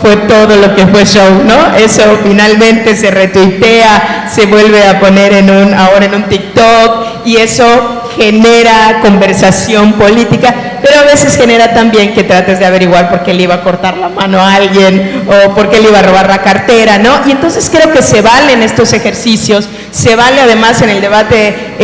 fue todo lo que fue show, ¿no? Eso finalmente se retuitea, se vuelve a poner ahora en un TikTok, y eso genera conversación política, pero a veces genera también que trates de averiguar por qué le iba a cortar la mano a alguien o por qué le iba a robar la cartera, ¿no? Y entonces creo que se valen estos ejercicios, se vale además en el debate,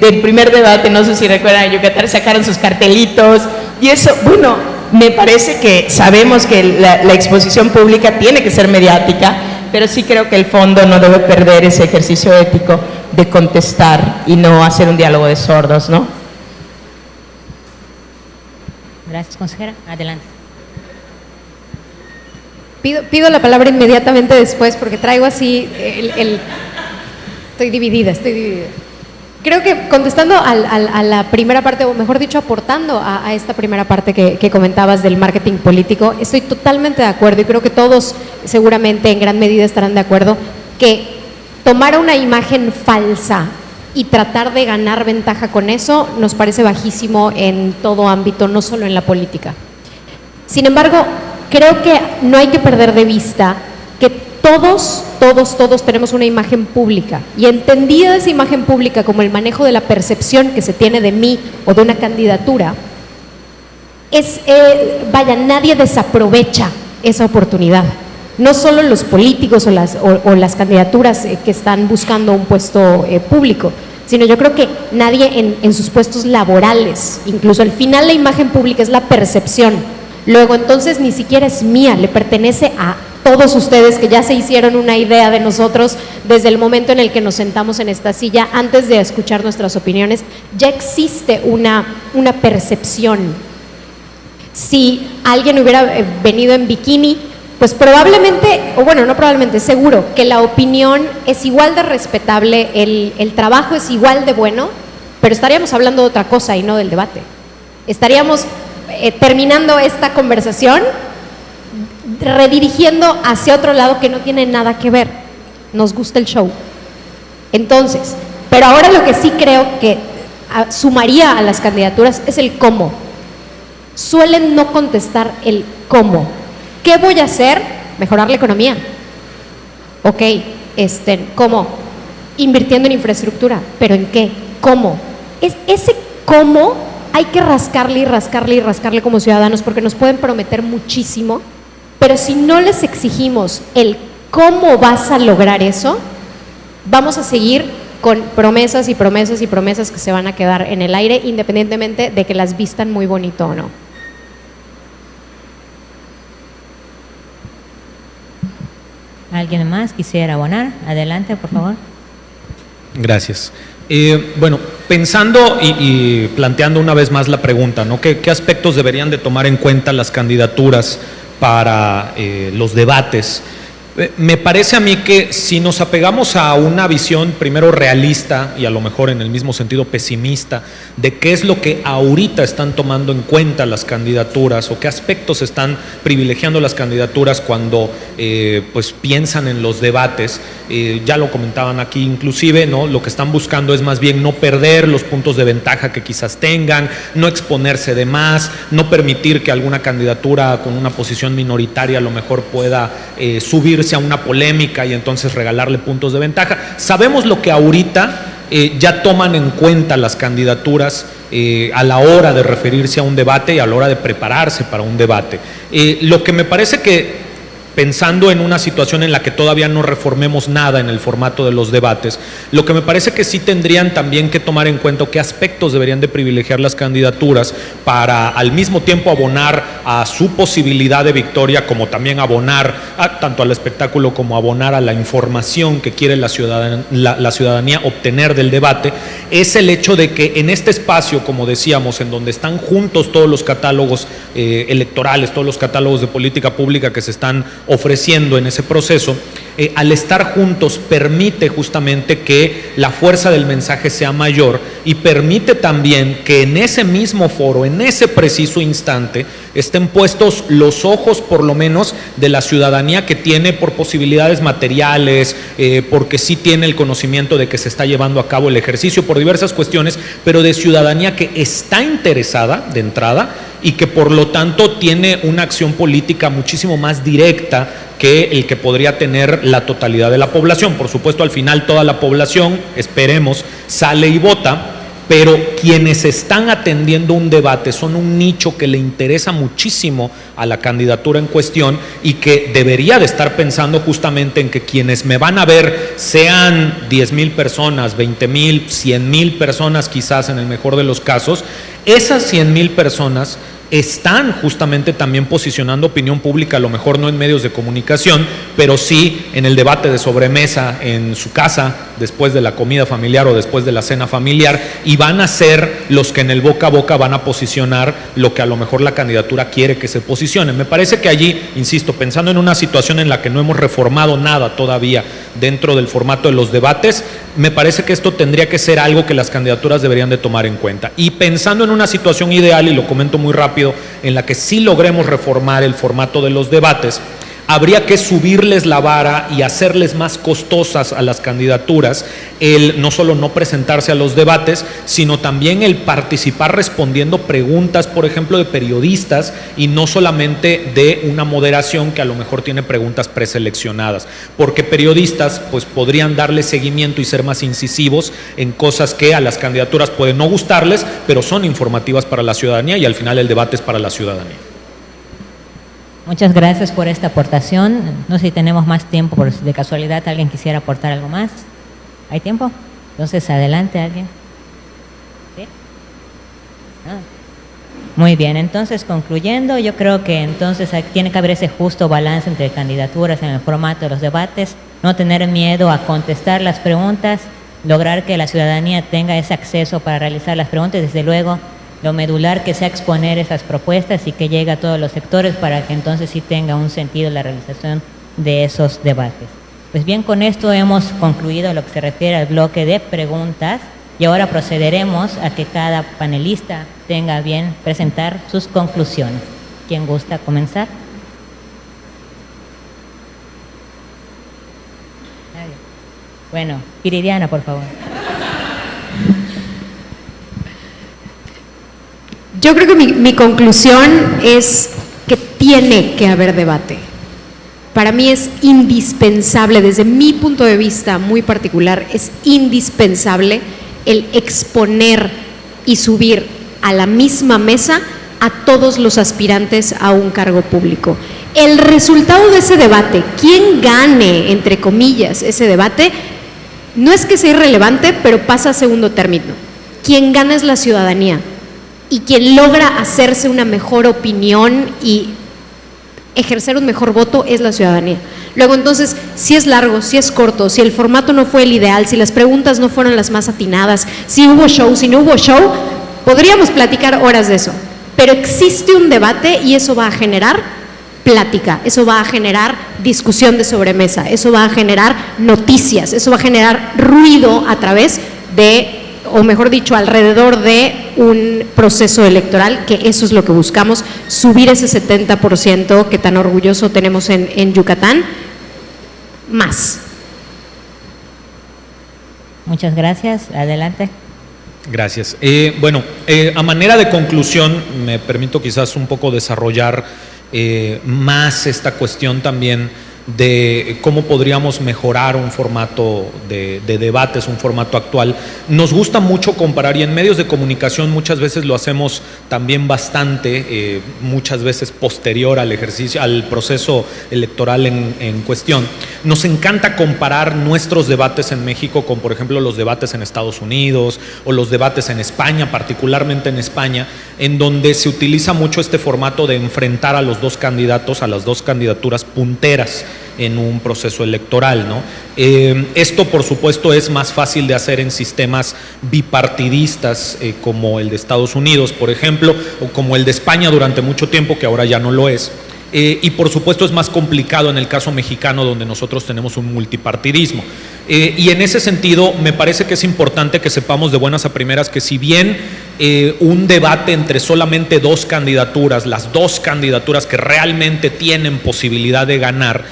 del primer debate, no sé si recuerdan, en Yucatán sacaron sus cartelitos, y eso, bueno, me parece que sabemos que la exposición pública tiene que ser mediática, pero sí creo que el fondo no debe perder ese ejercicio ético de contestar y no hacer un diálogo de sordos, ¿no? Gracias, consejera. Adelante. Pido la palabra inmediatamente después porque traigo así Estoy dividida. Creo que contestando a la primera parte, o mejor dicho, aportando a esta primera parte que comentabas del marketing político, estoy totalmente de acuerdo y creo que todos seguramente en gran medida estarán de acuerdo que tomar una imagen falsa y tratar de ganar ventaja con eso nos parece bajísimo en todo ámbito, no solo en la política. Sin embargo, creo que no hay que perder de vista que todos tenemos una imagen pública, y entendida esa imagen pública como el manejo de la percepción que se tiene de mí o de una candidatura, nadie desaprovecha esa oportunidad. No solo los políticos o las candidaturas que están buscando un puesto público, sino yo creo que nadie en sus puestos laborales, incluso al final la imagen pública es la percepción. Luego entonces ni siquiera es mía, le pertenece a todos ustedes que ya se hicieron una idea de nosotros desde el momento en el que nos sentamos en esta silla, antes de escuchar nuestras opiniones, ya existe una percepción. Si alguien hubiera venido en bikini, pues probablemente, o bueno, no probablemente, seguro que la opinión es igual de respetable, el trabajo es igual de bueno, pero estaríamos hablando de otra cosa y no del debate. Estaríamos terminando esta conversación redirigiendo hacia otro lado que no tiene nada que ver. Nos gusta el show. Entonces, pero ahora lo que sí creo que sumaría a las candidaturas es el cómo. Suelen no contestar el cómo. ¿Qué voy a hacer? Mejorar la economía. Ok, ¿cómo? Invirtiendo en infraestructura. ¿Pero en qué? ¿Cómo? Ese cómo hay que rascarle y rascarle y rascarle como ciudadanos, porque nos pueden prometer muchísimo, pero si no les exigimos el ¿Cómo vas a lograr eso? Vamos a seguir con promesas y promesas y promesas que se van a quedar en el aire, independientemente de que las vistan muy bonito o no. ¿Alguien más quisiera abonar? Adelante, por favor. Gracias. Bueno, pensando y planteando una vez más la pregunta, ¿no? ¿Qué aspectos deberían de tomar en cuenta las candidaturas para los debates? Me parece a mí que si nos apegamos a una visión primero realista y a lo mejor en el mismo sentido pesimista de qué es lo que ahorita están tomando en cuenta las candidaturas o qué aspectos están privilegiando las candidaturas cuando pues piensan en los debates, ya lo comentaban aquí inclusive, ¿no? Lo que están buscando es más bien no perder los puntos de ventaja que quizás tengan, no exponerse de más, no permitir que alguna candidatura con una posición minoritaria a lo mejor pueda subirse a una polémica y entonces regalarle puntos de ventaja. Sabemos lo que ahorita ya toman en cuenta las candidaturas a la hora de referirse a un debate y a la hora de prepararse para un debate. Lo que me parece que, pensando en una situación en la que todavía no reformemos nada en el formato de los debates, lo que me parece que sí tendrían también que tomar en cuenta qué aspectos deberían de privilegiar las candidaturas para al mismo tiempo abonar a su posibilidad de victoria, como también abonar tanto al espectáculo como abonar a la información que quiere la ciudadanía obtener del debate, es el hecho de que en este espacio, como decíamos, en donde están juntos todos los catálogos electorales, todos los catálogos de política pública que se están ofreciendo en ese proceso, al estar juntos permite justamente que la fuerza del mensaje sea mayor y permite también que en ese mismo foro, en ese preciso instante, estén puestos los ojos por lo menos de la ciudadanía que tiene por posibilidades materiales, porque sí tiene el conocimiento de que se está llevando a cabo el ejercicio por diversas cuestiones, pero de ciudadanía que está interesada de entrada y que por lo tanto tiene una acción política muchísimo más directa que el que podría tener la totalidad de la población. Por supuesto, al final toda la población, esperemos, sale y vota, pero quienes están atendiendo un debate son un nicho que le interesa muchísimo a la candidatura en cuestión y que debería de estar pensando justamente en que quienes me van a ver sean 10,000 personas, 20,000, 100,000 personas quizás en el mejor de los casos. Esas 100,000 personas están justamente también posicionando opinión pública, a lo mejor no en medios de comunicación, pero sí en el debate de sobremesa en su casa, después de la comida familiar o después de la cena familiar, y van a ser los que en el boca a boca van a posicionar lo que a lo mejor la candidatura quiere que se posicione. Me parece que allí, insisto, pensando en una situación en la que no hemos reformado nada todavía dentro del formato de los debates, me parece que esto tendría que ser algo que las candidaturas deberían de tomar en cuenta. Y pensando en una situación ideal, y lo comento muy rápido, en la que sí logremos reformar el formato de los debates, habría que subirles la vara y hacerles más costosas a las candidaturas el no solo no presentarse a los debates, sino también el participar respondiendo preguntas, por ejemplo, de periodistas y no solamente de una moderación que a lo mejor tiene preguntas preseleccionadas, porque periodistas pues podrían darle seguimiento y ser más incisivos en cosas que a las candidaturas pueden no gustarles, pero son informativas para la ciudadanía y al final el debate es para la ciudadanía. Muchas gracias por esta aportación. No sé si tenemos más tiempo, por si de casualidad alguien quisiera aportar algo más. ¿Hay tiempo? Entonces, adelante, alguien. ¿Sí? Muy bien, entonces concluyendo, yo creo que entonces tiene que haber ese justo balance entre candidaturas en el formato de los debates, no tener miedo a contestar las preguntas, lograr que la ciudadanía tenga ese acceso para realizar las preguntas, desde luego lo medular que sea exponer esas propuestas y que llegue a todos los sectores para que entonces sí tenga un sentido la realización de esos debates. Pues bien, con esto hemos concluido lo que se refiere al bloque de preguntas y ahora procederemos a que cada panelista tenga bien presentar sus conclusiones. ¿Quién gusta comenzar? Bueno, Viridiana, por favor. Yo creo que mi conclusión es que tiene que haber debate. Para mí es indispensable, desde mi punto de vista muy particular, es indispensable el exponer y subir a la misma mesa a todos los aspirantes a un cargo público. El resultado de ese debate, quien gane, entre comillas, ese debate, no es que sea irrelevante, pero pasa a segundo término. Quien gana es la ciudadanía y quien logra hacerse una mejor opinión y ejercer un mejor voto es la ciudadanía. Luego entonces, si es largo, si es corto, si el formato no fue el ideal, si las preguntas no fueron las más atinadas, si hubo show, si no hubo show, podríamos platicar horas de eso. Pero existe un debate y eso va a generar plática, eso va a generar discusión de sobremesa, eso va a generar noticias, eso va a generar ruido a través de, o mejor dicho, alrededor de un proceso electoral, que eso es lo que buscamos, subir ese 70% que tan orgulloso tenemos en Yucatán, más. Muchas gracias. Adelante. Gracias. A manera de conclusión, me permito quizás un poco desarrollar más esta cuestión también de cómo podríamos mejorar un formato de debates, un formato actual. Nos gusta mucho comparar, y en medios de comunicación muchas veces lo hacemos también bastante, muchas veces posterior al ejercicio, al proceso electoral en cuestión. Nos encanta comparar nuestros debates en México con, por ejemplo, los debates en Estados Unidos o los debates en España, particularmente en España, en donde se utiliza mucho este formato de enfrentar a los dos candidatos, a las dos candidaturas punteras en un proceso electoral, ¿no? Esto, por supuesto, es más fácil de hacer en sistemas bipartidistas como el de Estados Unidos, por ejemplo, o como el de España durante mucho tiempo, que ahora ya no lo es. Y por supuesto es más complicado en el caso mexicano, donde nosotros tenemos un multipartidismo. Y en ese sentido me parece que es importante que sepamos de buenas a primeras que si bien un debate entre solamente dos candidaturas, las dos candidaturas que realmente tienen posibilidad de ganar,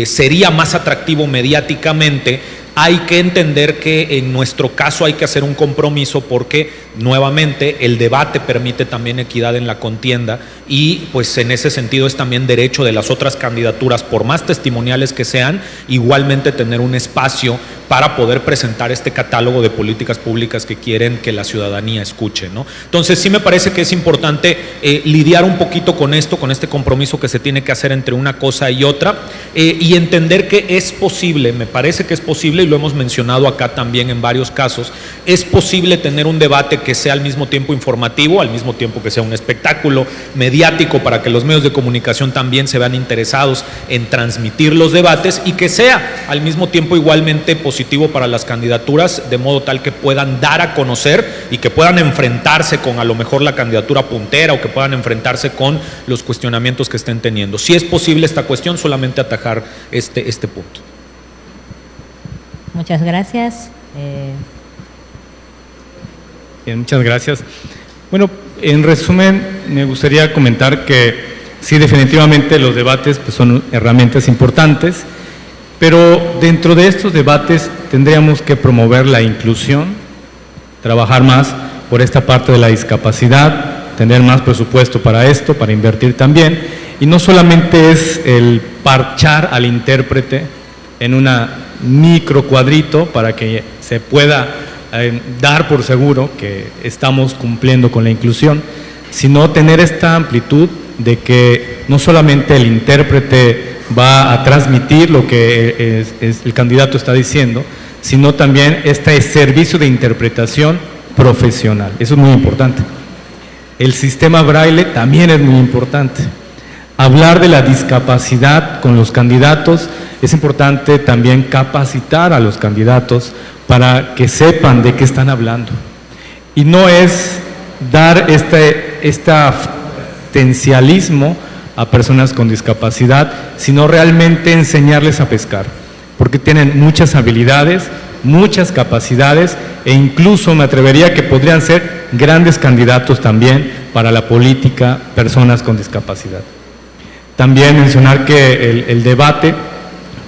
sería más atractivo mediáticamente, hay que entender que en nuestro caso hay que hacer un compromiso porque nuevamente el debate permite también equidad en la contienda y pues en ese sentido es también derecho de las otras candidaturas, por más testimoniales que sean, igualmente tener un espacio para poder presentar este catálogo de políticas públicas que quieren que la ciudadanía escuche, ¿no? Entonces sí me parece que es importante lidiar un poquito con esto, con este compromiso que se tiene que hacer entre una cosa y otra, y entender que es posible, me parece que es posible, y lo hemos mencionado acá también en varios casos, es posible tener un debate que sea al mismo tiempo informativo, al mismo tiempo que sea un espectáculo mediático para que los medios de comunicación también se vean interesados en transmitir los debates y que sea al mismo tiempo igualmente positivo para las candidaturas, de modo tal que puedan dar a conocer y que puedan enfrentarse con a lo mejor la candidatura puntera o que puedan enfrentarse con los cuestionamientos que estén teniendo. Si es posible esta cuestión, solamente atajar este punto. Muchas gracias. Bien, muchas gracias. Bueno, en resumen, me gustaría comentar que sí, definitivamente los debates pues, son herramientas importantes, pero dentro de estos debates tendríamos que promover la inclusión, trabajar más por esta parte de la discapacidad, tener más presupuesto para esto, para invertir también, y no solamente es el parchar al intérprete en una micro cuadrito para que se pueda dar por seguro que estamos cumpliendo con la inclusión, sino tener esta amplitud de que no solamente el intérprete va a transmitir lo que el candidato está diciendo, sino también este servicio de interpretación profesional. Eso es muy importante. El sistema braille también es muy importante. Hablar de la discapacidad con los candidatos, es importante también capacitar a los candidatos para que sepan de qué están hablando. Y no es dar este asistencialismo a personas con discapacidad, sino realmente enseñarles a pescar, porque tienen muchas habilidades, muchas capacidades e incluso me atrevería que podrían ser grandes candidatos también para la política, personas con discapacidad. También mencionar que el debate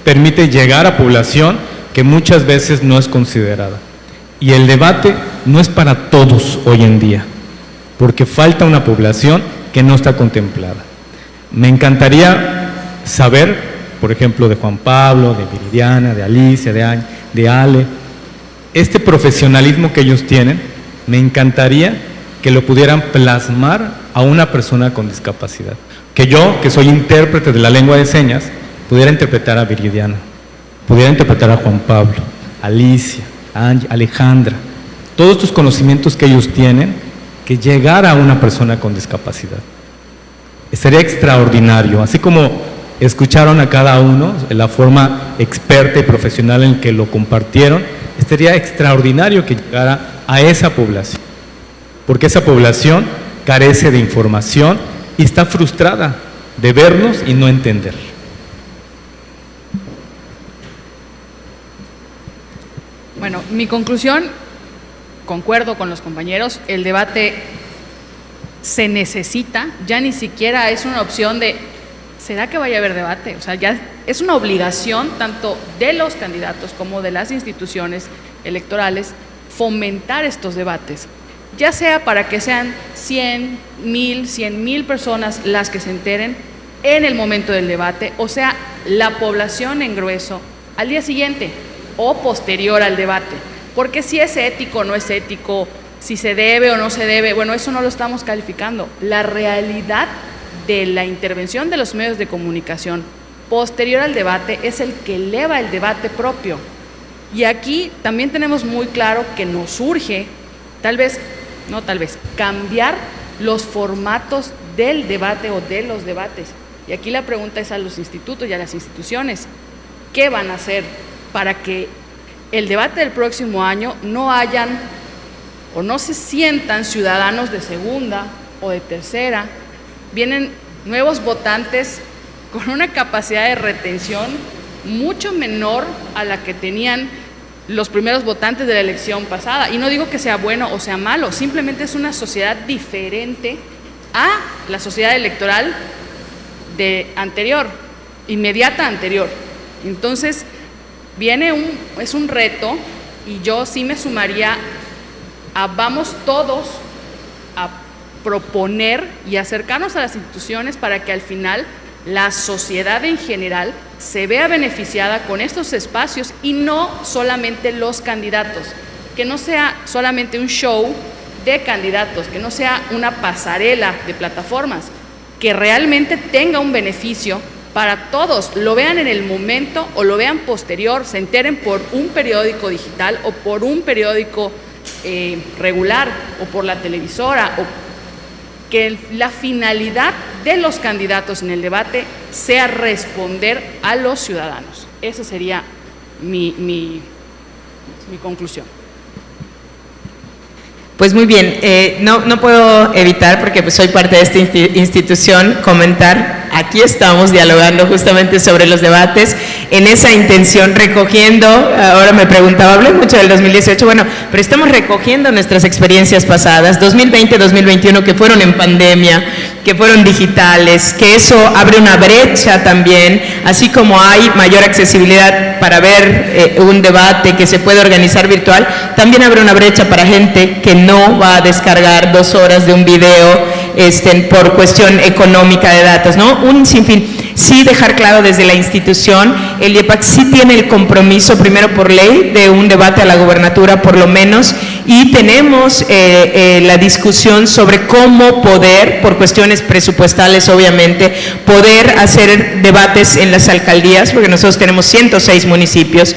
permite llegar a población que muchas veces no es considerada. Y el debate no es para todos hoy en día, porque falta una población que no está contemplada. Me encantaría saber, por ejemplo, de Juan Pablo, de Viridiana, de Alicia, de Ale, este profesionalismo que ellos tienen, me encantaría que lo pudieran plasmar a una persona con discapacidad. Que yo, que soy intérprete de la lengua de señas, pudiera interpretar a Viridiana, pudiera interpretar a Juan Pablo, a Alicia, a Angie, a Alejandra, todos estos conocimientos que ellos tienen, que llegara a una persona con discapacidad. Sería extraordinario, así como escucharon a cada uno, la forma experta y profesional en que lo compartieron, sería extraordinario que llegara a esa población, porque esa población carece de información y está frustrada de vernos y no entender. Bueno, mi conclusión, concuerdo con los compañeros, el debate se necesita, ya ni siquiera es una opción de, ¿será que vaya a haber debate? O sea, ya es una obligación tanto de los candidatos como de las instituciones electorales fomentar estos debates, ya sea para que sean 100,000 personas las que se enteren en el momento del debate, o sea, la población en grueso al día siguiente o posterior al debate, porque si es ético o no es ético, si se debe o no se debe, bueno, eso no lo estamos calificando. La realidad de la intervención de los medios de comunicación posterior al debate es el que eleva el debate propio. Y aquí también tenemos muy claro que nos urge, cambiar los formatos del debate o de los debates. Y aquí la pregunta es a los institutos y a las instituciones, ¿qué van a hacer para que el debate del próximo año no hayan o no se sientan ciudadanos de segunda o de tercera? Vienen nuevos votantes con una capacidad de retención mucho menor a la que tenían los primeros votantes de la elección pasada. Y no digo que sea bueno o sea malo, simplemente es una sociedad diferente a la sociedad electoral inmediata anterior. Entonces, es un reto, y yo sí me sumaría a vamos todos a proponer y acercarnos a las instituciones para que al final la sociedad en general se vea beneficiada con estos espacios y no solamente los candidatos, que no sea solamente un show de candidatos, que no sea una pasarela de plataformas, que realmente tenga un beneficio para todos, lo vean en el momento o lo vean posterior, se enteren por un periódico digital o por un periódico regular o por la televisora, o que la finalidad de los candidatos en el debate sea responder a los ciudadanos. Esa sería mi conclusión. Pues muy bien, no puedo evitar, porque pues soy parte de esta institución, comentar, aquí estamos dialogando justamente sobre los debates, en esa intención, recogiendo, ahora me preguntaba, hablé mucho del 2018, bueno, pero estamos recogiendo nuestras experiencias pasadas, 2020, 2021, que fueron en pandemia, que fueron digitales, que eso abre una brecha también, así como hay mayor accesibilidad para ver un debate que se puede organizar virtual, también abre una brecha para gente que no va a descargar 2 horas de un video por cuestión económica de datos, ¿no? Un sinfín. Sí dejar claro desde la institución, el IEPAC sí tiene el compromiso, primero por ley, de un debate a la gobernatura por lo menos, y tenemos la discusión sobre cómo poder, por cuestiones presupuestales obviamente, poder hacer debates en las alcaldías, porque nosotros tenemos 106 municipios,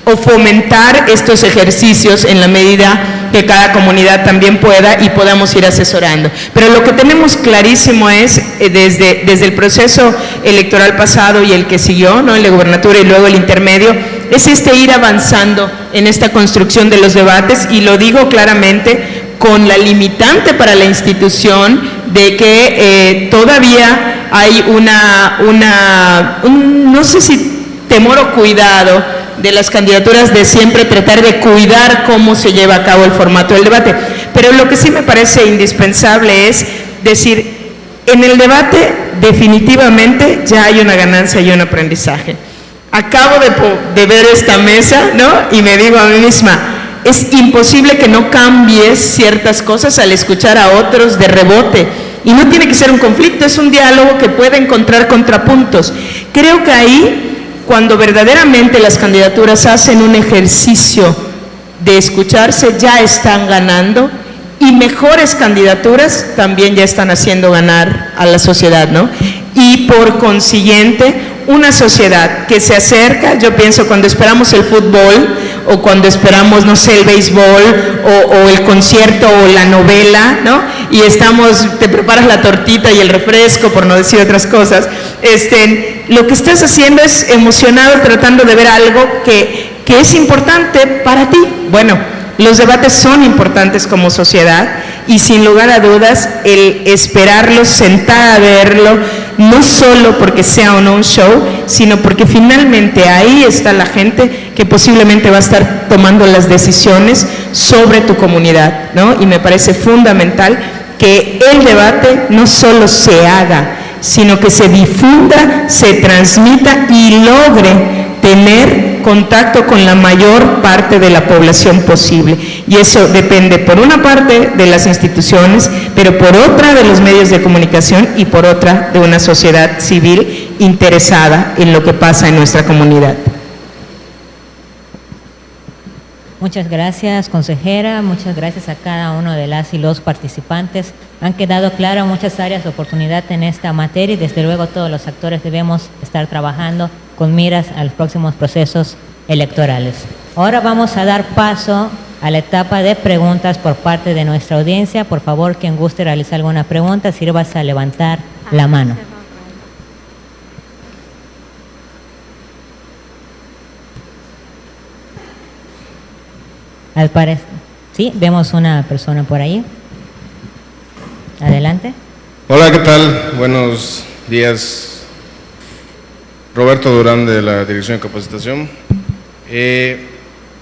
o fomentar estos ejercicios en la medida que cada comunidad también pueda y podamos ir asesorando. Pero lo que tenemos clarísimo es, desde el proceso electoral pasado y el que siguió, ¿no?, el de gobernatura y luego el intermedio, es ir avanzando en esta construcción de los debates, y lo digo claramente con la limitante para la institución de que todavía hay no sé si temor o cuidado de las candidaturas de siempre tratar de cuidar cómo se lleva a cabo el formato del debate. Pero lo que sí me parece indispensable es decir, en el debate definitivamente ya hay una ganancia y un aprendizaje. Acabo de ver esta mesa, ¿no?, y me digo a mí misma, es imposible que no cambies ciertas cosas al escuchar a otros de rebote. Y no tiene que ser un conflicto, es un diálogo que puede encontrar contrapuntos. Creo que ahí, cuando verdaderamente las candidaturas hacen un ejercicio de escucharse, ya están ganando, y mejores candidaturas también ya están haciendo ganar a la sociedad, ¿no? Y por consiguiente, una sociedad que se acerca, yo pienso cuando esperamos el fútbol o cuando esperamos, no sé, el béisbol o el concierto o la novela, ¿no? Y te preparas la tortita y el refresco, por no decir otras cosas, lo que estás haciendo es emocionado tratando de ver algo que es importante para ti. Bueno, los debates son importantes como sociedad y sin lugar a dudas el esperarlos, sentar a verlo, no solo porque sea o no un show, sino porque finalmente ahí está la gente que posiblemente va a estar tomando las decisiones sobre tu comunidad, ¿no? Y me parece fundamental que el debate no solo se haga, sino que se difunda, se transmita y logre tener contacto con la mayor parte de la población posible. Y eso depende por una parte de las instituciones, pero por otra de los medios de comunicación y por otra de una sociedad civil interesada en lo que pasa en nuestra comunidad. Muchas gracias, consejera. Muchas gracias a cada uno de las y los participantes. Han quedado claras muchas áreas de oportunidad en esta materia y desde luego todos los actores debemos estar trabajando con miras a los próximos procesos electorales. Ahora vamos a dar paso a la etapa de preguntas por parte de nuestra audiencia. Por favor, quien guste realizar alguna pregunta, sírvase a levantar la mano. Al parecer, sí, vemos una persona por ahí. Adelante. Hola, ¿qué tal? Buenos días. Roberto Durán, de la Dirección de Capacitación.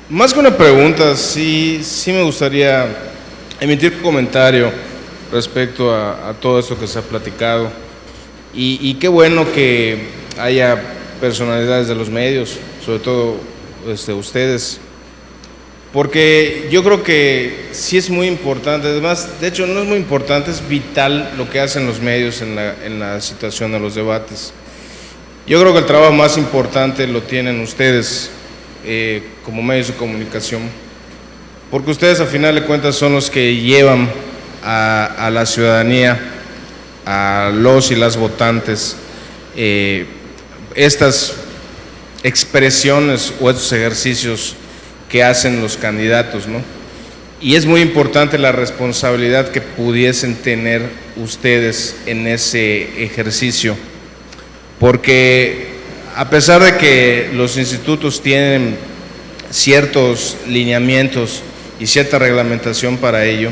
Más que una pregunta, sí me gustaría emitir un comentario respecto a todo esto que se ha platicado. Y qué bueno que haya personalidades de los medios, sobre todo ustedes, porque yo creo que sí es muy importante. Además, de hecho no es muy importante, es vital lo que hacen los medios en la situación de los debates. Yo creo que el trabajo más importante lo tienen ustedes como medios de comunicación, porque ustedes a final de cuentas son los que llevan a la ciudadanía, a los y las votantes, estas expresiones o estos ejercicios que hacen los candidatos, ¿no? Y es muy importante la responsabilidad que pudiesen tener ustedes en ese ejercicio, porque a pesar de que los institutos tienen ciertos lineamientos y cierta reglamentación para ello,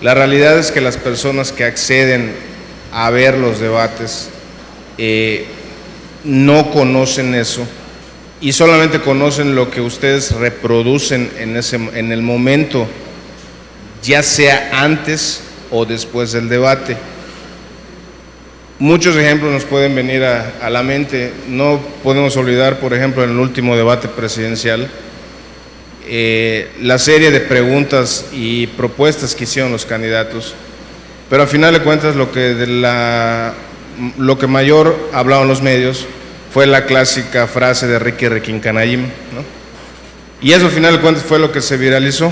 la realidad es que las personas que acceden a ver los debates no conocen eso y solamente conocen lo que ustedes reproducen en el momento, ya sea antes o después del debate. Muchos ejemplos nos pueden venir a la mente. No podemos olvidar, por ejemplo, en el último debate presidencial, la serie de preguntas y propuestas que hicieron los candidatos, pero al final de cuentas lo que mayor hablaban los medios fue la clásica frase de Ricky Requincanayim, ¿no? Y eso al final de cuentas fue lo que se viralizó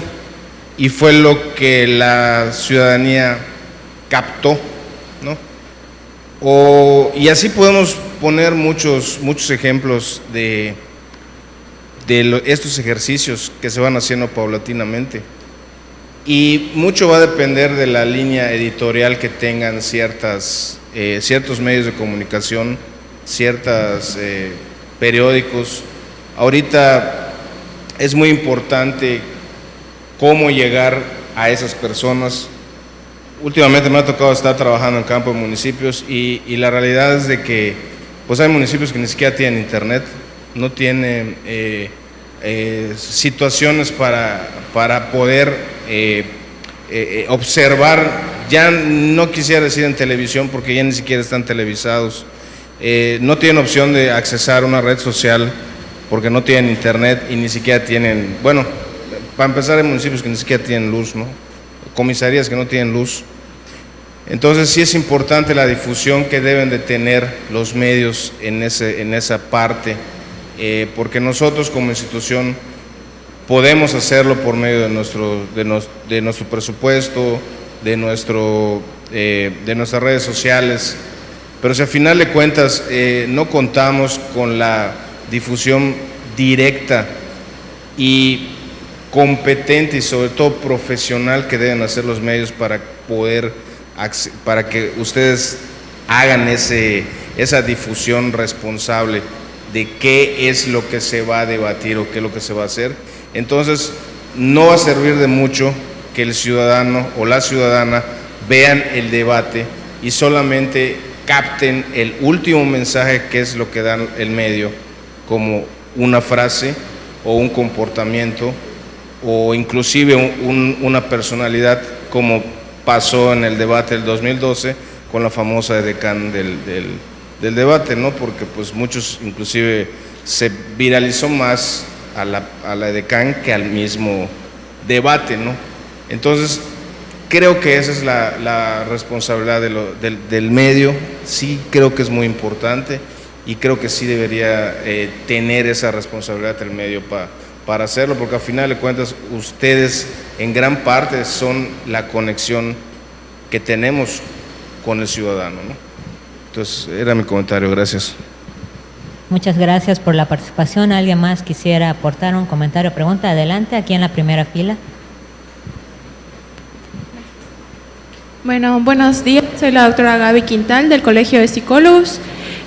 y fue lo que la ciudadanía captó, ¿no? Y así podemos poner muchos ejemplos de estos ejercicios que se van haciendo paulatinamente. Y mucho va a depender de la línea editorial que tengan ciertos medios de comunicación, ciertos periódicos. Ahorita es muy importante cómo llegar a esas personas. Últimamente me ha tocado estar trabajando en campo de municipios y la realidad es de que pues hay municipios que ni siquiera tienen internet, no tienen situaciones para poder observar, ya no quisiera decir en televisión porque ya ni siquiera están televisados, no tienen opción de accesar a una red social porque no tienen internet y ni siquiera tienen, bueno, para empezar hay municipios que ni siquiera tienen luz, ¿no? Comisarías que no tienen luz. Entonces sí es importante la difusión que deben de tener los medios en esa parte, porque nosotros como institución podemos hacerlo por medio de nuestro presupuesto, de nuestras redes sociales, pero si al final de cuentas no contamos con la difusión directa y competente y sobre todo profesional que deben hacer los medios para que ustedes hagan esa difusión responsable de qué es lo que se va a debatir o qué es lo que se va a hacer, entonces no va a servir de mucho que el ciudadano o la ciudadana vean el debate y solamente capten el último mensaje, que es lo que da el medio, como una frase o un comportamiento o inclusive una personalidad, como pasó en el debate del 2012 con la famosa edecán del debate, ¿no? Porque pues muchos inclusive se viralizó más a la edecán que al mismo debate, ¿no? Entonces creo que esa es la responsabilidad del medio. Sí creo que es muy importante y creo que sí debería tener esa responsabilidad del medio para hacerlo, porque al final de cuentas ustedes en gran parte son la conexión que tenemos con el ciudadano, ¿no? Entonces era mi comentario, gracias. Muchas gracias por la participación. ¿Alguien más quisiera aportar un comentario o pregunta? Adelante, aquí en la primera fila. Bueno, buenos días, soy la doctora Gaby Quintal del Colegio de Psicólogos.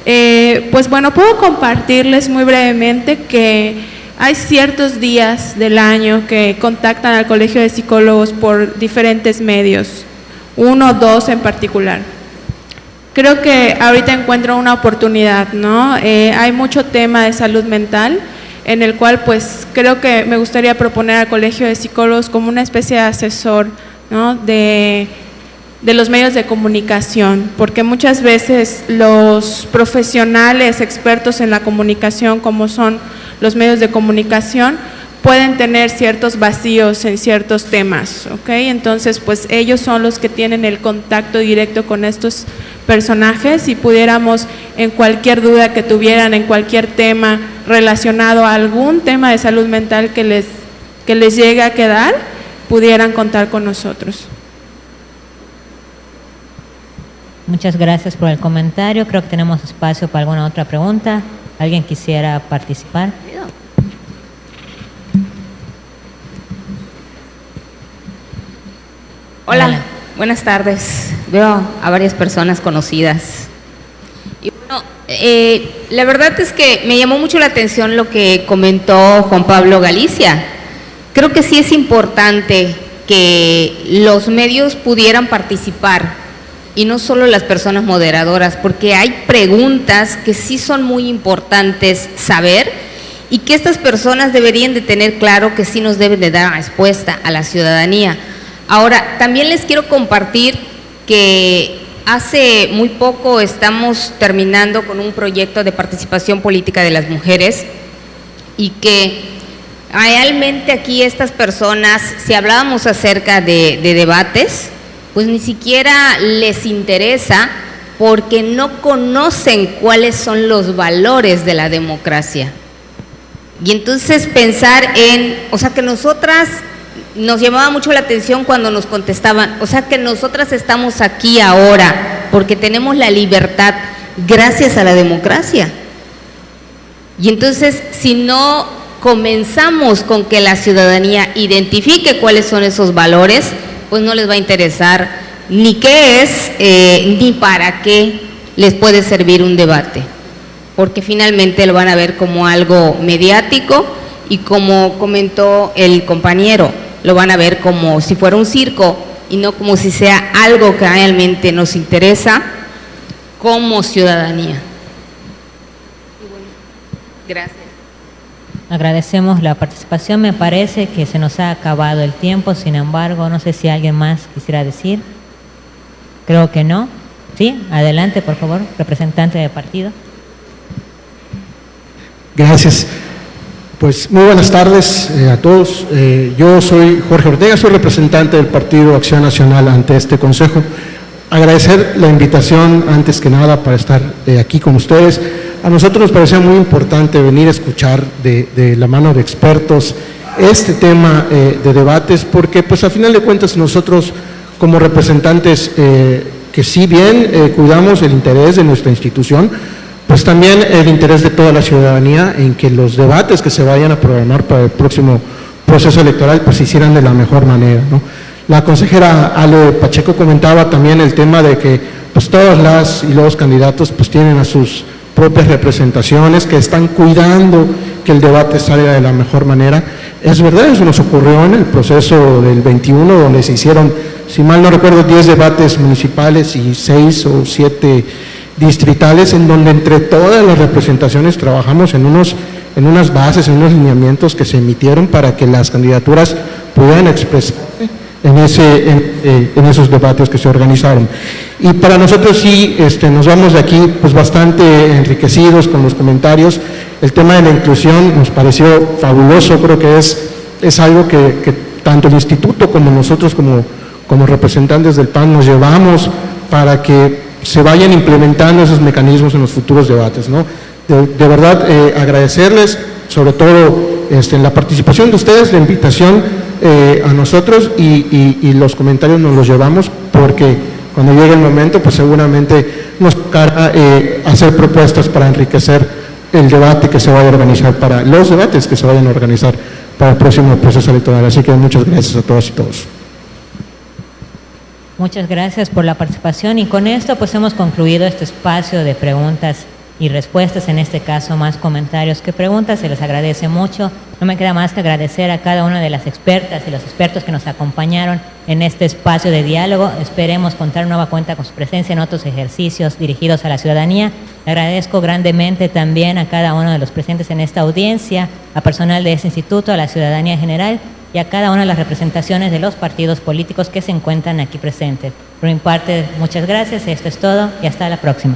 Pues bueno, puedo compartirles muy brevemente que hay ciertos días del año que contactan al Colegio de Psicólogos por diferentes medios, 1 o 2 en particular. Creo que ahorita encuentro una oportunidad, ¿no? Hay mucho tema de salud mental en el cual pues creo que me gustaría proponer al Colegio de Psicólogos como una especie de asesor, ¿no? de los medios de comunicación, porque muchas veces los profesionales expertos en la comunicación, como son los medios de comunicación, pueden tener ciertos vacíos en ciertos temas, ¿ok? Entonces, pues ellos son los que tienen el contacto directo con estos personajes. Si pudiéramos, en cualquier duda que tuvieran, en cualquier tema relacionado a algún tema de salud mental que les llegue a quedar, pudieran contar con nosotros. Muchas gracias por el comentario. Creo que tenemos espacio para alguna otra pregunta. ¿Alguien quisiera participar? Hola, Adelante. buenas tardes. Veo a varias personas conocidas. Y bueno, la verdad es que me llamó mucho la atención lo que comentó Juan Pablo Galicia. Creo que sí es importante que los medios pudieran participar y no solo las personas moderadoras, porque hay preguntas que sí son muy importantes saber y que estas personas deberían de tener claro que sí nos deben de dar respuesta a la ciudadanía. Ahora, también les quiero compartir que hace muy poco estamos terminando con un proyecto de participación política de las mujeres y que realmente aquí estas personas, si hablábamos acerca de debates, pues ni siquiera les interesa porque no conocen cuáles son los valores de la democracia. Y entonces pensar o sea que nosotras, nos llamaba mucho la atención cuando nos contestaban, o sea que nosotras estamos aquí ahora porque tenemos la libertad gracias a la democracia. Y entonces si no comenzamos con que la ciudadanía identifique cuáles son esos valores, pues no les va a interesar ni qué es, ni para qué les puede servir un debate, porque finalmente lo van a ver como algo mediático y, como comentó el compañero, lo van a ver como si fuera un circo y no como si sea algo que realmente nos interesa como ciudadanía. Y bueno, gracias. Agradecemos la participación. Me parece que se nos ha acabado el tiempo, sin embargo, no sé si alguien más quisiera decir. Creo que no. Sí, adelante, por favor, representante del partido. Gracias. Pues muy buenas tardes a todos. Yo soy Jorge Ortega, soy representante del Partido Acción Nacional ante este consejo. Agradecer la invitación antes que nada para estar aquí con ustedes. A nosotros nos parecía muy importante venir a escuchar de la mano de expertos este tema de debates, porque pues a final de cuentas nosotros como representantes que si bien cuidamos el interés de nuestra institución, pues también el interés de toda la ciudadanía en que los debates que se vayan a programar para el próximo proceso electoral pues se hicieran de la mejor manera, ¿no? La consejera Ale Pacheco comentaba también el tema de que pues todas las y los candidatos pues tienen a sus propias representaciones, que están cuidando que el debate salga de la mejor manera. Es verdad, eso nos ocurrió en el proceso del 21, donde se hicieron, si mal no recuerdo, 10 debates municipales y 6 o 7 distritales, en donde entre todas las representaciones trabajamos en unas bases, en unos lineamientos que se emitieron para que las candidaturas pudieran expresarse en esos debates que se organizaron. Y para nosotros sí, nos vamos de aquí pues bastante enriquecidos con los comentarios. El tema de la inclusión nos pareció fabuloso, creo que es algo que tanto el instituto como nosotros como representantes del PAN nos llevamos para que se vayan implementando esos mecanismos en los futuros debates, ¿no? De verdad, agradecerles, sobre todo la participación de ustedes, la invitación a nosotros y los comentarios nos los llevamos, porque cuando llegue el momento, pues seguramente nos tocará hacer propuestas para enriquecer el debate que se vaya a organizar, para los debates que se vayan a organizar para el próximo proceso electoral. Así que muchas gracias a todas y todos. Muchas gracias por la participación y con esto pues hemos concluido este espacio de preguntas y respuestas, en este caso más comentarios que preguntas. Se les agradece mucho. No me queda más que agradecer a cada una de las expertas y los expertos que nos acompañaron en este espacio de diálogo. Esperemos contar nueva cuenta con su presencia en otros ejercicios dirigidos a la ciudadanía. Le agradezco grandemente también a cada uno de los presentes en esta audiencia, a personal de este instituto, a la ciudadanía en general y a cada una de las representaciones de los partidos políticos que se encuentran aquí presentes. Por mi parte, muchas gracias. Esto es todo y hasta la próxima.